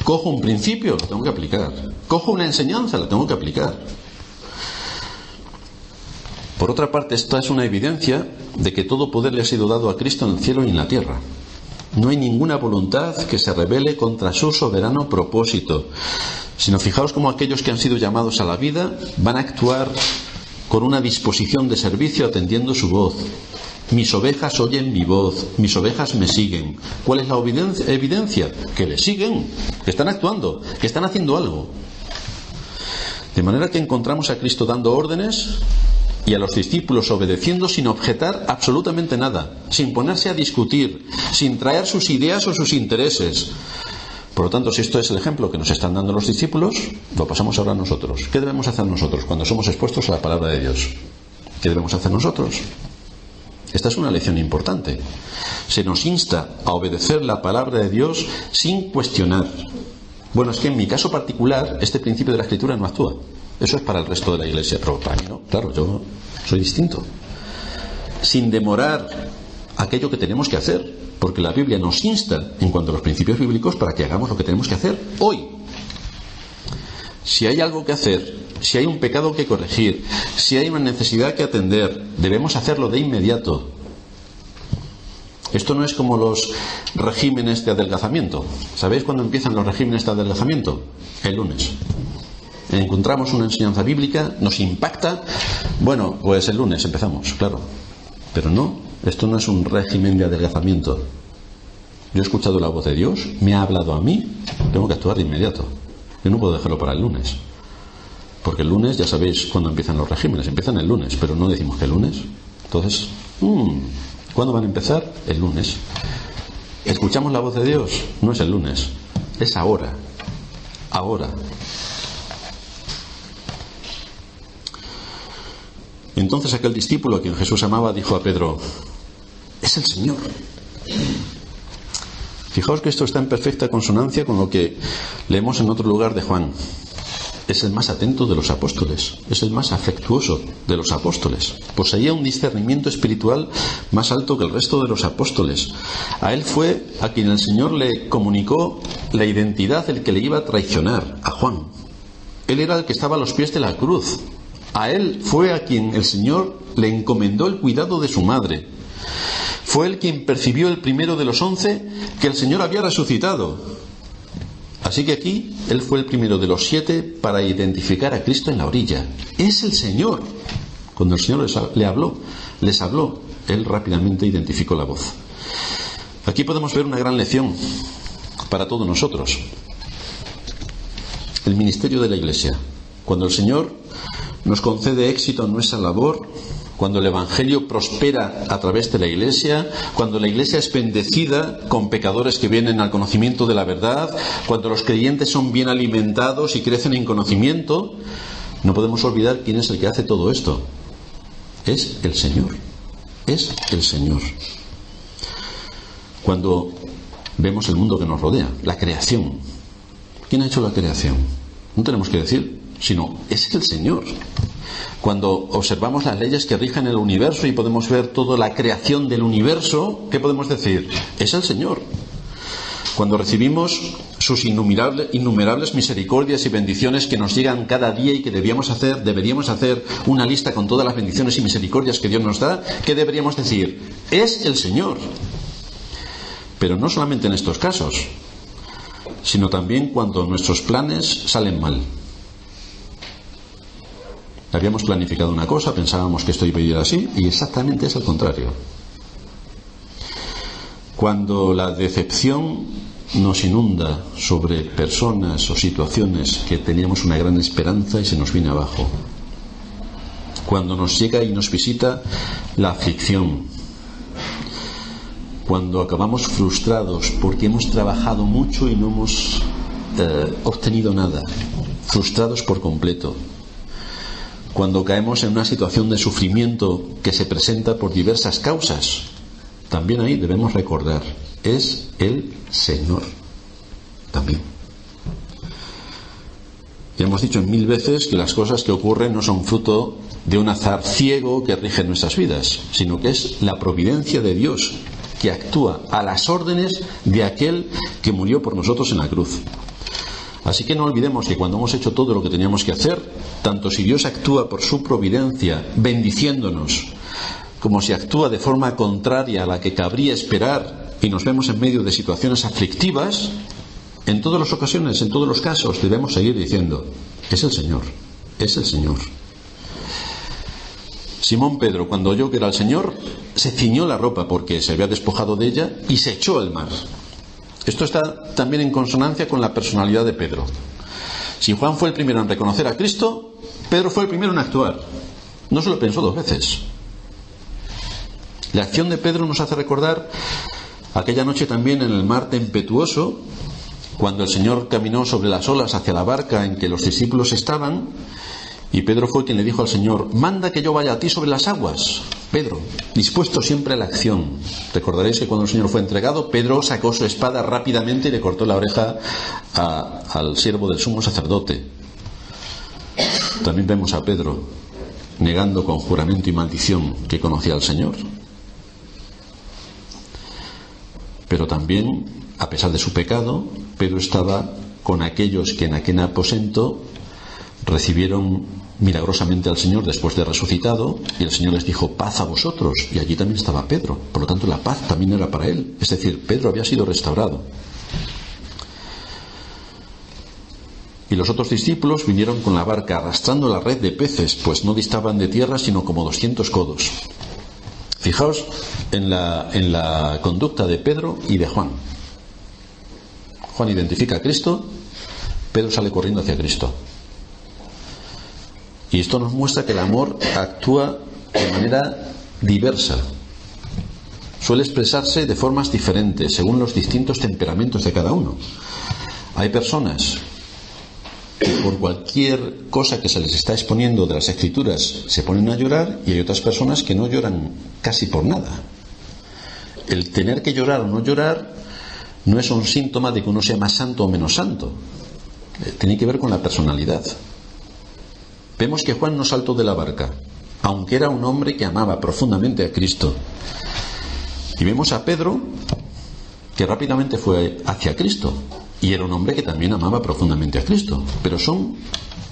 Cojo un principio, lo tengo que aplicar. Cojo una enseñanza, la tengo que aplicar. Por otra parte, esta es una evidencia de que todo poder le ha sido dado a Cristo en el cielo y en la tierra. No hay ninguna voluntad que se rebele contra su soberano propósito, sino fijaos cómo aquellos que han sido llamados a la vida van a actuar con una disposición de servicio atendiendo su voz. Mis ovejas oyen mi voz, mis ovejas me siguen. ¿Cuál es la evidencia? Que le siguen, que están actuando, que están haciendo algo. De manera que encontramos a Cristo dando órdenes y a los discípulos obedeciendo sin objetar absolutamente nada, sin ponerse a discutir, sin traer sus ideas o sus intereses. Por lo tanto, si esto es el ejemplo que nos están dando los discípulos, lo pasamos ahora a nosotros. ¿Qué debemos hacer nosotros cuando somos expuestos a la palabra de Dios? ¿Qué debemos hacer nosotros? Esta es una lección importante. Se nos insta a obedecer la palabra de Dios sin cuestionar. Bueno, es que en mi caso particular, este principio de la Escritura no actúa. Eso es para el resto de la Iglesia, pero para mí no. Claro, yo soy distinto. Sin demorar aquello que tenemos que hacer, porque la Biblia nos insta en cuanto a los principios bíblicos para que hagamos lo que tenemos que hacer hoy. Si hay algo que hacer, si hay un pecado que corregir, si hay una necesidad que atender, debemos hacerlo de inmediato. Esto no es como los regímenes de adelgazamiento. ¿Sabéis cuándo empiezan los regímenes de adelgazamiento? El lunes. Encontramos una enseñanza bíblica, nos impacta, bueno, pues el lunes empezamos, claro. Pero no, esto no es un régimen de adelgazamiento. Yo he escuchado la voz de Dios, me ha hablado a mí, tengo que actuar de inmediato. Yo no puedo dejarlo para el lunes. Porque el lunes, ya sabéis cuándo empiezan los regímenes, empiezan el lunes, pero no decimos que el lunes. Entonces, ¿cuándo van a empezar? El lunes. ¿Escuchamos la voz de Dios? No es el lunes, es ahora. Ahora. Entonces aquel discípulo a quien Jesús amaba dijo a Pedro: es el Señor. Fijaos que esto está en perfecta consonancia con lo que leemos en otro lugar de Juan. Es el más atento de los apóstoles, es el más afectuoso de los apóstoles. Poseía un discernimiento espiritual más alto que el resto de los apóstoles. A él fue a quien el Señor le comunicó la identidad del que le iba a traicionar, a Juan. Él era el que estaba a los pies de la cruz. A él fue a quien el Señor le encomendó el cuidado de su madre. Fue él quien percibió el primero de los 11 que el Señor había resucitado. Así que aquí él fue el primero de los 7 para identificar a Cristo en la orilla. Es el Señor. Cuando el Señor les habló, él rápidamente identificó la voz. Aquí podemos ver una gran lección para todos nosotros. El ministerio de la Iglesia. Cuando el Señor nos concede éxito en nuestra labor, cuando el Evangelio prospera a través de la Iglesia, cuando la Iglesia es bendecida con pecadores que vienen al conocimiento de la verdad, cuando los creyentes son bien alimentados y crecen en conocimiento, no podemos olvidar quién es el que hace todo esto. Es el Señor. Es el Señor. Cuando vemos el mundo que nos rodea, la creación. ¿Quién ha hecho la creación? No tenemos que decir, sino es el Señor. Cuando observamos las leyes que rigen el universo y podemos ver toda la creación del universo, ¿qué podemos decir? Es el Señor. Cuando recibimos sus innumerables misericordias y bendiciones que nos llegan cada día y que deberíamos hacer una lista con todas las bendiciones y misericordias que Dios nos da, ¿qué deberíamos decir? Es el Señor. Pero no solamente en estos casos, sino también cuando nuestros planes salen mal. Habíamos planificado una cosa, pensábamos que esto iba a ir así, y exactamente es al contrario. Cuando la decepción nos inunda sobre personas o situaciones que teníamos una gran esperanza y se nos viene abajo. Cuando nos llega y nos visita la aflicción. Cuando acabamos frustrados porque hemos trabajado mucho y no hemos obtenido nada. Frustrados por completo. Cuando caemos en una situación de sufrimiento que se presenta por diversas causas, también ahí debemos recordar, es el Señor también. Ya hemos dicho 1000 veces que las cosas que ocurren no son fruto de un azar ciego que rige nuestras vidas, sino que es la providencia de Dios que actúa a las órdenes de aquel que murió por nosotros en la cruz. Así que no olvidemos que cuando hemos hecho todo lo que teníamos que hacer, tanto si Dios actúa por su providencia, bendiciéndonos, como si actúa de forma contraria a la que cabría esperar y nos vemos en medio de situaciones aflictivas, en todas las ocasiones, en todos los casos, debemos seguir diciendo: es el Señor, es el Señor. Simón Pedro, cuando oyó que era el Señor, se ciñó la ropa porque se había despojado de ella y se echó al mar. Esto está también en consonancia con la personalidad de Pedro. Si Juan fue el primero en reconocer a Cristo, Pedro fue el primero en actuar. No se lo pensó dos veces. La acción de Pedro nos hace recordar aquella noche también en el mar tempestuoso, cuando el Señor caminó sobre las olas hacia la barca en que los discípulos estaban, y Pedro fue quien le dijo al Señor: manda que yo vaya a ti sobre las aguas. Pedro, dispuesto siempre a la acción. Recordaréis que cuando el Señor fue entregado, Pedro sacó su espada rápidamente y le cortó la oreja al siervo del sumo sacerdote. También vemos a Pedro negando con juramento y maldición que conocía al Señor. Pero también, a pesar de su pecado, Pedro estaba con aquellos que en aquel aposento recibieron milagrosamente al Señor después de resucitado, y el Señor les dijo: paz a vosotros. Y allí también estaba Pedro. Por lo tanto, la paz también era para él. Es decir, Pedro había sido restaurado. Y los otros discípulos vinieron con la barca arrastrando la red de peces, pues no distaban de tierra sino como 200 codos. Fijaos en la conducta de Pedro y de Juan. Juan identifica a Cristo, Pedro sale corriendo hacia Cristo. Y esto nos muestra que el amor actúa de manera diversa. Suele expresarse de formas diferentes según los distintos temperamentos de cada uno. Hay personas que por cualquier cosa que se les está exponiendo de las Escrituras se ponen a llorar, y hay otras personas que no lloran casi por nada. El tener que llorar o no llorar no es un síntoma de que uno sea más santo o menos santo. Tiene que ver con la personalidad. Vemos que Juan no saltó de la barca, aunque era un hombre que amaba profundamente a Cristo. Y vemos a Pedro, que rápidamente fue hacia Cristo, y era un hombre que también amaba profundamente a Cristo. Pero son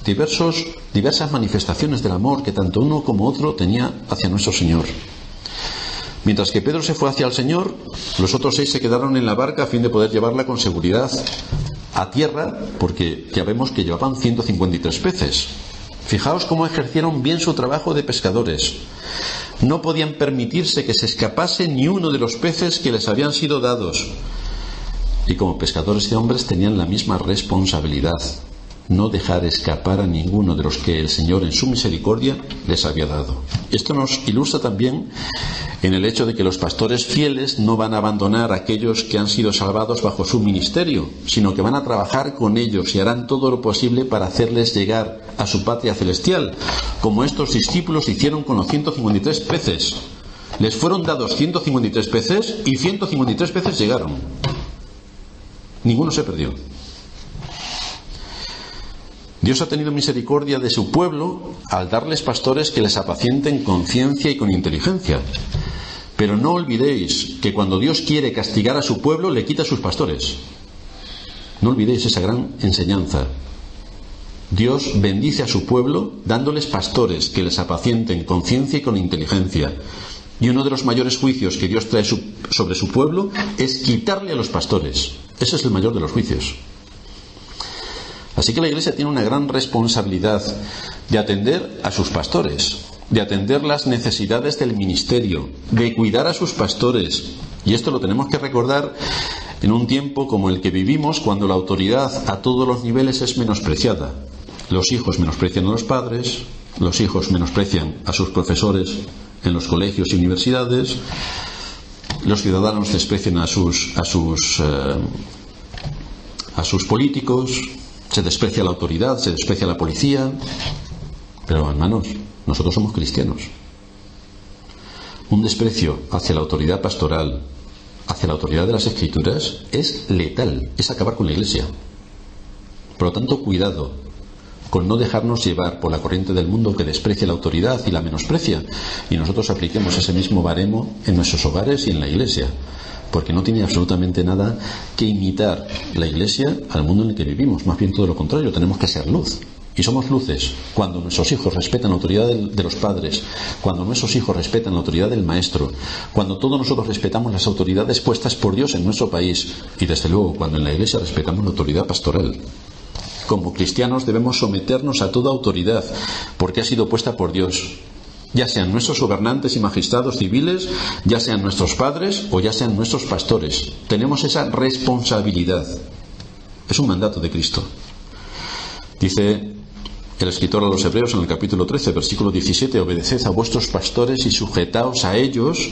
diversas manifestaciones del amor que tanto uno como otro tenía hacia nuestro Señor. Mientras que Pedro se fue hacia el Señor, los otros 6 se quedaron en la barca a fin de poder llevarla con seguridad a tierra, porque ya vemos que llevaban 153 peces. Fijaos cómo ejercieron bien su trabajo de pescadores. No podían permitirse que se escapase ni uno de los peces que les habían sido dados. Y como pescadores de hombres tenían la misma responsabilidad: no dejar escapar a ninguno de los que el Señor en su misericordia les había dado. Esto nos ilustra también en el hecho de que los pastores fieles no van a abandonar a aquellos que han sido salvados bajo su ministerio, sino que van a trabajar con ellos y harán todo lo posible para hacerles llegar a su patria celestial, como estos discípulos hicieron con los 153 peces. Les fueron dados 153 peces y 153 peces llegaron. Ninguno se perdió. Dios ha tenido misericordia de su pueblo al darles pastores que les apacienten con ciencia y con inteligencia. Pero no olvidéis que cuando Dios quiere castigar a su pueblo, le quita a sus pastores. No olvidéis esa gran enseñanza. Dios bendice a su pueblo dándoles pastores que les apacienten con ciencia y con inteligencia. Y uno de los mayores juicios que Dios trae sobre su pueblo es quitarle a los pastores. Ese es el mayor de los juicios. Así que la Iglesia tiene una gran responsabilidad de atender a sus pastores, de atender las necesidades del ministerio, de cuidar a sus pastores. Y esto lo tenemos que recordar en un tiempo como el que vivimos, cuando la autoridad a todos los niveles es menospreciada. Los hijos menosprecian a los padres, los hijos menosprecian a sus profesores en los colegios y universidades, los ciudadanos desprecian a sus políticos, se desprecia la autoridad, se desprecia la policía. Pero hermanos, nosotros somos cristianos. Un desprecio hacia la autoridad pastoral, hacia la autoridad de las Escrituras, es letal, es acabar con la Iglesia. Por lo tanto, cuidado con no dejarnos llevar por la corriente del mundo que desprecia la autoridad y la menosprecia, y nosotros apliquemos ese mismo baremo en nuestros hogares y en la Iglesia, porque no tiene absolutamente nada que imitar la Iglesia al mundo en el que vivimos, más bien todo lo contrario, tenemos que ser luz. Y somos luces cuando nuestros hijos respetan la autoridad de los padres, cuando nuestros hijos respetan la autoridad del maestro, cuando todos nosotros respetamos las autoridades puestas por Dios en nuestro país, y desde luego cuando en la Iglesia respetamos la autoridad pastoral. Como cristianos debemos someternos a toda autoridad, porque ha sido puesta por Dios, ya sean nuestros gobernantes y magistrados civiles, ya sean nuestros padres o ya sean nuestros pastores. Tenemos esa responsabilidad. Es un mandato de Cristo. Dice el escritor a los Hebreos en el capítulo 13, versículo 17: obedeced a vuestros pastores y sujetaos a ellos,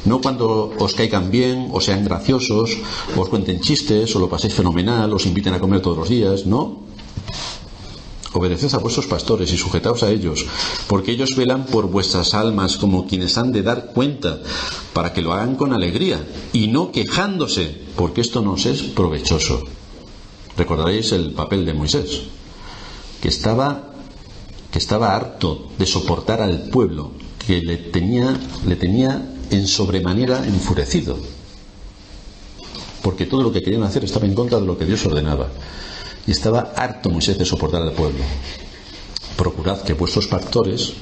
no cuando os caigan bien, o sean graciosos, o os cuenten chistes, o lo paséis fenomenal, os inviten a comer todos los días, no. Obedeced a vuestros pastores y sujetaos a ellos, porque ellos velan por vuestras almas como quienes han de dar cuenta, para que lo hagan con alegría, y no quejándose, porque esto nos es provechoso. Recordaréis el papel de Moisés, que estaba harto de soportar al pueblo, que le tenía en sobremanera enfurecido, porque todo lo que querían hacer estaba en contra de lo que Dios ordenaba, y estaba harto Moisés de soportar al pueblo. Procurad que vuestros pastores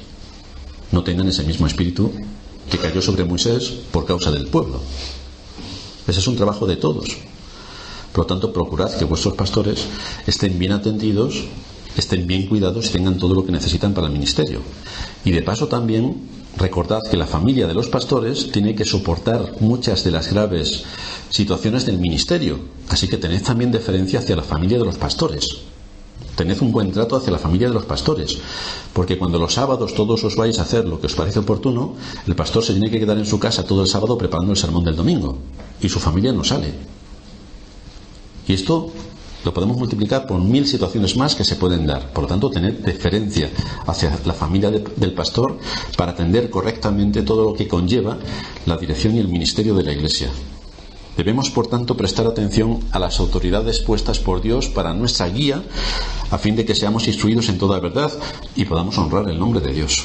no tengan ese mismo espíritu que cayó sobre Moisés por causa del pueblo. Ese es un trabajo de todos. Por lo tanto, procurad que vuestros pastores estén bien atendidos, estén bien cuidados y tengan todo lo que necesitan para el ministerio. Y de paso también recordad que la familia de los pastores tiene que soportar muchas de las graves situaciones del ministerio, así que tened también deferencia hacia la familia de los pastores. Tened un buen trato hacia la familia de los pastores, porque cuando los sábados todos os vais a hacer lo que os parece oportuno, el pastor se tiene que quedar en su casa todo el sábado preparando el sermón del domingo, y su familia no sale. Y esto lo podemos multiplicar por 1000 situaciones más que se pueden dar. Por lo tanto, tener deferencia hacia la familia del pastor para atender correctamente todo lo que conlleva la dirección y el ministerio de la Iglesia. Debemos, por tanto, prestar atención a las autoridades puestas por Dios para nuestra guía, a fin de que seamos instruidos en toda verdad y podamos honrar el nombre de Dios.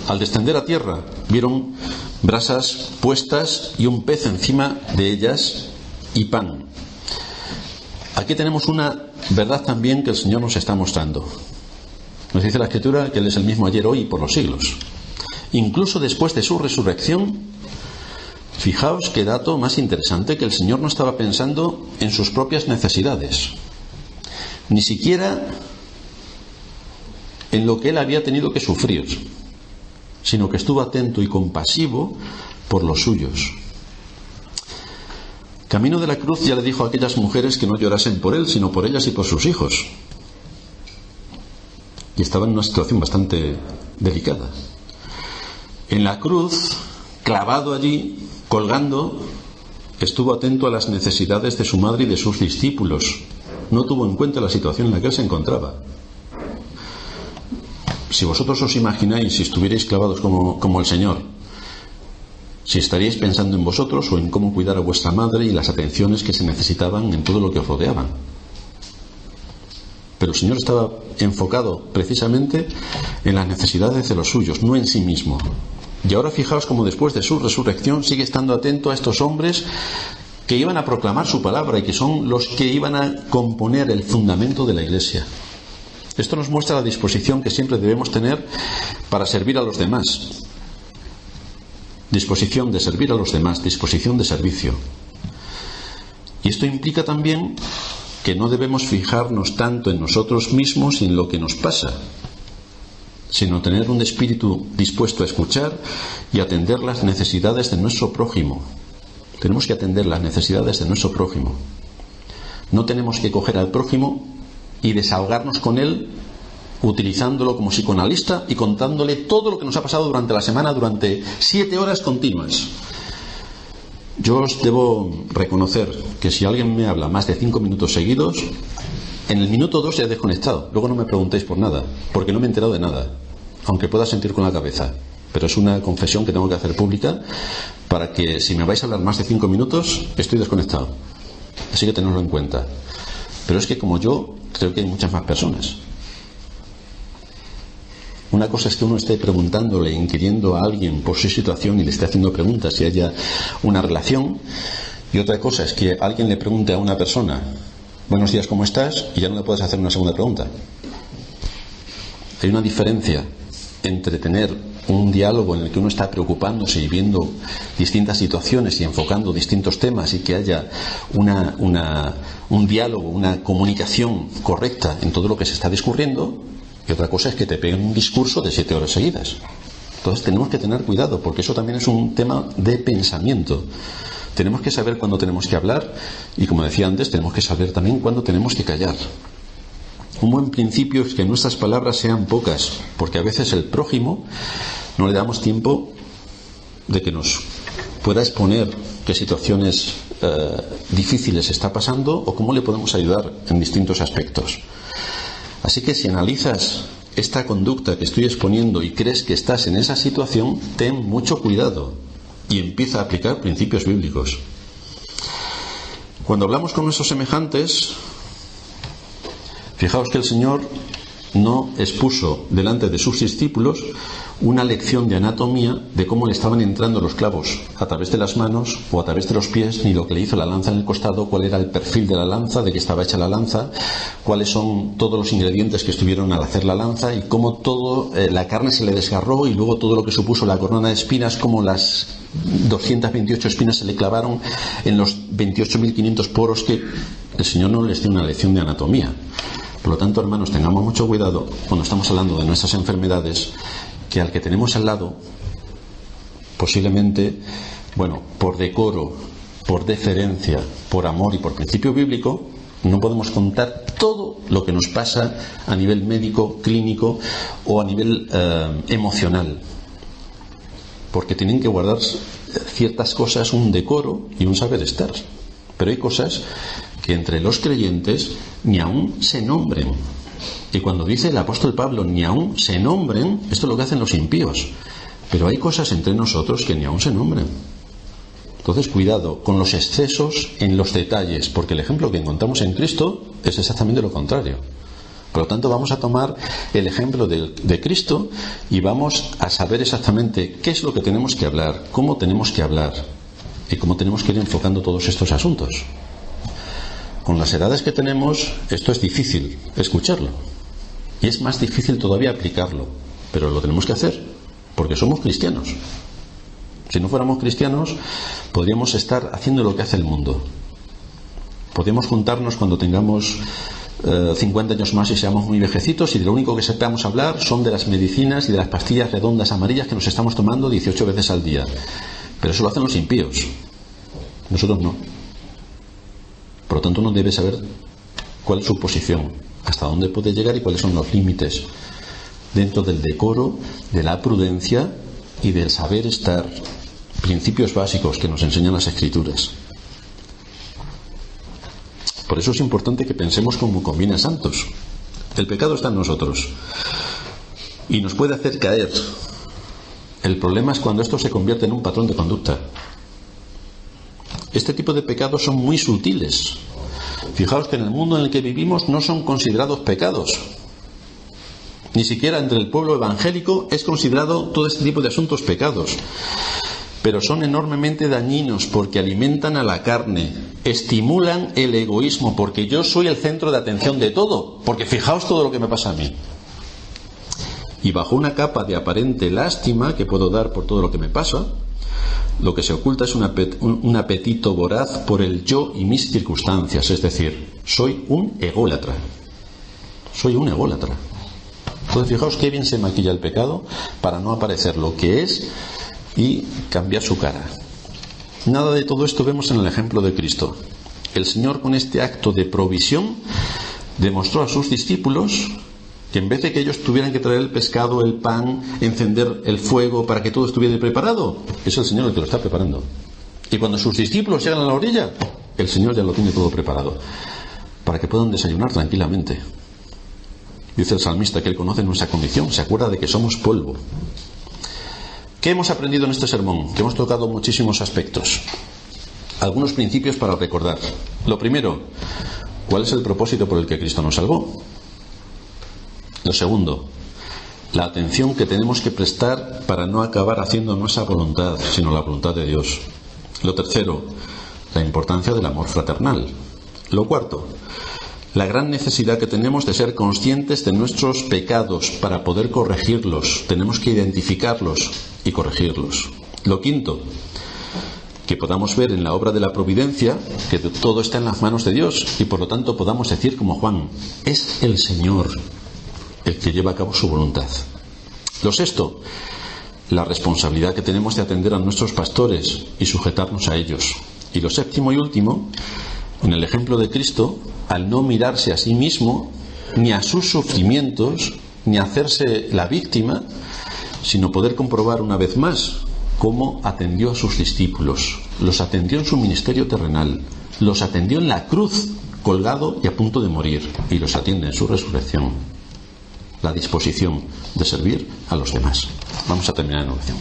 Al descender a tierra, vieron brasas puestas y un pez encima de ellas y pan. Aquí tenemos una verdad también que el Señor nos está mostrando. Nos dice la Escritura que Él es el mismo ayer, hoy y por los siglos. Incluso después de su resurrección, fijaos qué dato más interesante, que el Señor no estaba pensando en sus propias necesidades, ni siquiera en lo que Él había tenido que sufrir, sino que estuvo atento y compasivo por los suyos. Camino de la cruz ya le dijo a aquellas mujeres que no llorasen por él, sino por ellas y por sus hijos. Y estaba en una situación bastante delicada. En la cruz, clavado allí, colgando, estuvo atento a las necesidades de su madre y de sus discípulos. No tuvo en cuenta la situación en la que él se encontraba. Si vosotros os imagináis si estuvierais clavados como el Señor, si estaríais pensando en vosotros o en cómo cuidar a vuestra madre y las atenciones que se necesitaban en todo lo que os rodeaba. Pero el Señor estaba enfocado precisamente en las necesidades de los suyos, no en sí mismo. Y ahora fijaos cómo después de su resurrección sigue estando atento a estos hombres que iban a proclamar su palabra y que son los que iban a componer el fundamento de la Iglesia. Esto nos muestra la disposición que siempre debemos tener para servir a los demás. Disposición de servir a los demás, disposición de servicio. Y esto implica también que no debemos fijarnos tanto en nosotros mismos y en lo que nos pasa, sino tener un espíritu dispuesto a escuchar y atender las necesidades de nuestro prójimo. Tenemos que atender las necesidades de nuestro prójimo. No tenemos que coger al prójimo y desahogarnos con él utilizándolo como psicoanalista y contándole todo lo que nos ha pasado durante la semana, durante 7 horas continuas. Yo os debo reconocer que si alguien me habla más de 5 minutos seguidos, en el minuto 2 ya he desconectado. Luego no me preguntéis por nada, porque no me he enterado de nada, aunque pueda sentir con la cabeza. Pero es una confesión que tengo que hacer pública para que si me vais a hablar más de 5 minutos, estoy desconectado. Así que tenedlo en cuenta. Pero es que como yo creo que hay muchas más personas. Una cosa es que uno esté preguntándole, inquiriendo a alguien por su situación y le esté haciendo preguntas y haya una relación, y otra cosa es que alguien le pregunte a una persona: buenos días, ¿cómo estás? Y ya no le puedes hacer una segunda pregunta. Hay una diferencia entre tener un diálogo en el que uno está preocupándose y viendo distintas situaciones y enfocando distintos temas y que haya un diálogo, una comunicación correcta en todo lo que se está discurriendo, y otra cosa es que te peguen un discurso de 7 horas seguidas. Entonces tenemos que tener cuidado, porque eso también es un tema de pensamiento. Tenemos que saber cuándo tenemos que hablar y, como decía antes, tenemos que saber también cuándo tenemos que callar. Un buen principio es que nuestras palabras sean pocas, porque a veces el prójimo no le damos tiempo de que nos pueda exponer qué situaciones difíciles está pasando o cómo le podemos ayudar en distintos aspectos. Así que si analizas esta conducta que estoy exponiendo y crees que estás en esa situación, ten mucho cuidado y empieza a aplicar principios bíblicos. Cuando hablamos con nuestros semejantes, fijaos que el Señor no expuso delante de sus discípulos una lección de anatomía de cómo le estaban entrando los clavos a través de las manos o a través de los pies, ni lo que le hizo la lanza en el costado, cuál era el perfil de la lanza, de qué estaba hecha la lanza, cuáles son todos los ingredientes que estuvieron al hacer la lanza y cómo todo la carne se le desgarró, y luego todo lo que supuso la corona de espinas, como las 228 espinas se le clavaron en los 28.500 poros. Que el Señor no les dio una lección de anatomía. Por lo tanto, hermanos, tengamos mucho cuidado cuando estamos hablando de nuestras enfermedades, que al que tenemos al lado, posiblemente, por decoro, por deferencia, por amor y por principio bíblico, no podemos contar todo lo que nos pasa a nivel médico, clínico o a nivel emocional, porque tienen que guardar ciertas cosas, un decoro y un saber estar. Pero hay cosas que entre los creyentes ni aún se nombren. Y cuando dice el apóstol Pablo ni aún se nombren, esto es lo que hacen los impíos. Pero hay cosas entre nosotros que ni aún se nombren. Entonces, cuidado con los excesos en los detalles, porque el ejemplo que encontramos en Cristo es exactamente lo contrario. Por lo tanto, vamos a tomar el ejemplo de Cristo y vamos a saber exactamente qué es lo que tenemos que hablar, cómo tenemos que hablar y cómo tenemos que ir enfocando todos estos asuntos. Con las edades que tenemos, esto es difícil escucharlo. Y es más difícil todavía aplicarlo. Pero lo tenemos que hacer, porque somos cristianos. Si no fuéramos cristianos, podríamos estar haciendo lo que hace el mundo. Podríamos juntarnos cuando tengamos 50 años más y seamos muy vejecitos, y de lo único que sepamos hablar son de las medicinas y de las pastillas redondas amarillas que nos estamos tomando 18 veces al día. Pero eso lo hacen los impíos. Nosotros no. Por lo tanto, uno debe saber cuál es su posición, hasta dónde puede llegar y cuáles son los límites dentro del decoro, de la prudencia y del saber estar, principios básicos que nos enseñan las Escrituras. Por eso es importante que pensemos como conviene a santos. El pecado está en nosotros y nos puede hacer caer. El problema es cuando esto se convierte en un patrón de conducta. Este tipo de pecados son muy sutiles. Fijaos que en el mundo en el que vivimos no son considerados pecados. Ni siquiera entre el pueblo evangélico es considerado todo este tipo de asuntos pecados. Pero son enormemente dañinos porque alimentan a la carne, estimulan el egoísmo, porque yo soy el centro de atención de todo, porque fijaos todo lo que me pasa a mí. Y bajo una capa de aparente lástima que puedo dar por todo lo que me pasa, lo que se oculta es un apetito voraz por el yo y mis circunstancias. Es decir, soy un ególatra. Soy un ególatra. Entonces, fijaos qué bien se maquilla el pecado para no aparecer lo que es y cambiar su cara. Nada de todo esto vemos en el ejemplo de Cristo. El Señor, con este acto de provisión, demostró a sus discípulos que en vez de que ellos tuvieran que traer el pescado, el pan, encender el fuego para que todo estuviera preparado, es el Señor el que lo está preparando. Y cuando sus discípulos llegan a la orilla, el Señor ya lo tiene todo preparado para que puedan desayunar tranquilamente. Dice el salmista que Él conoce nuestra condición, se acuerda de que somos polvo. ¿Qué hemos aprendido en este sermón? Que hemos tocado muchísimos aspectos. Algunos principios para recordar. Lo primero, ¿Cuál es el propósito por el que Cristo nos salvó? Lo segundo, la atención que tenemos que prestar para no acabar haciendo nuestra voluntad, sino la voluntad de Dios. Lo tercero, la importancia del amor fraternal. Lo cuarto, la gran necesidad que tenemos de ser conscientes de nuestros pecados para poder corregirlos. Tenemos que identificarlos y corregirlos. Lo quinto, que podamos ver en la obra de la providencia que todo está en las manos de Dios y por lo tanto podamos decir como Juan, es el Señor el que lleva a cabo su voluntad. Lo sexto, la responsabilidad que tenemos de atender a nuestros pastores y sujetarnos a ellos. Y lo séptimo y último, en el ejemplo de Cristo, al no mirarse a sí mismo, ni a sus sufrimientos, ni a hacerse la víctima, sino poder comprobar una vez más cómo atendió a sus discípulos, los atendió en su ministerio terrenal, los atendió en la cruz, colgado y a punto de morir, y los atiende en su resurrección. La disposición de servir a los demás. Vamos a terminar en oración.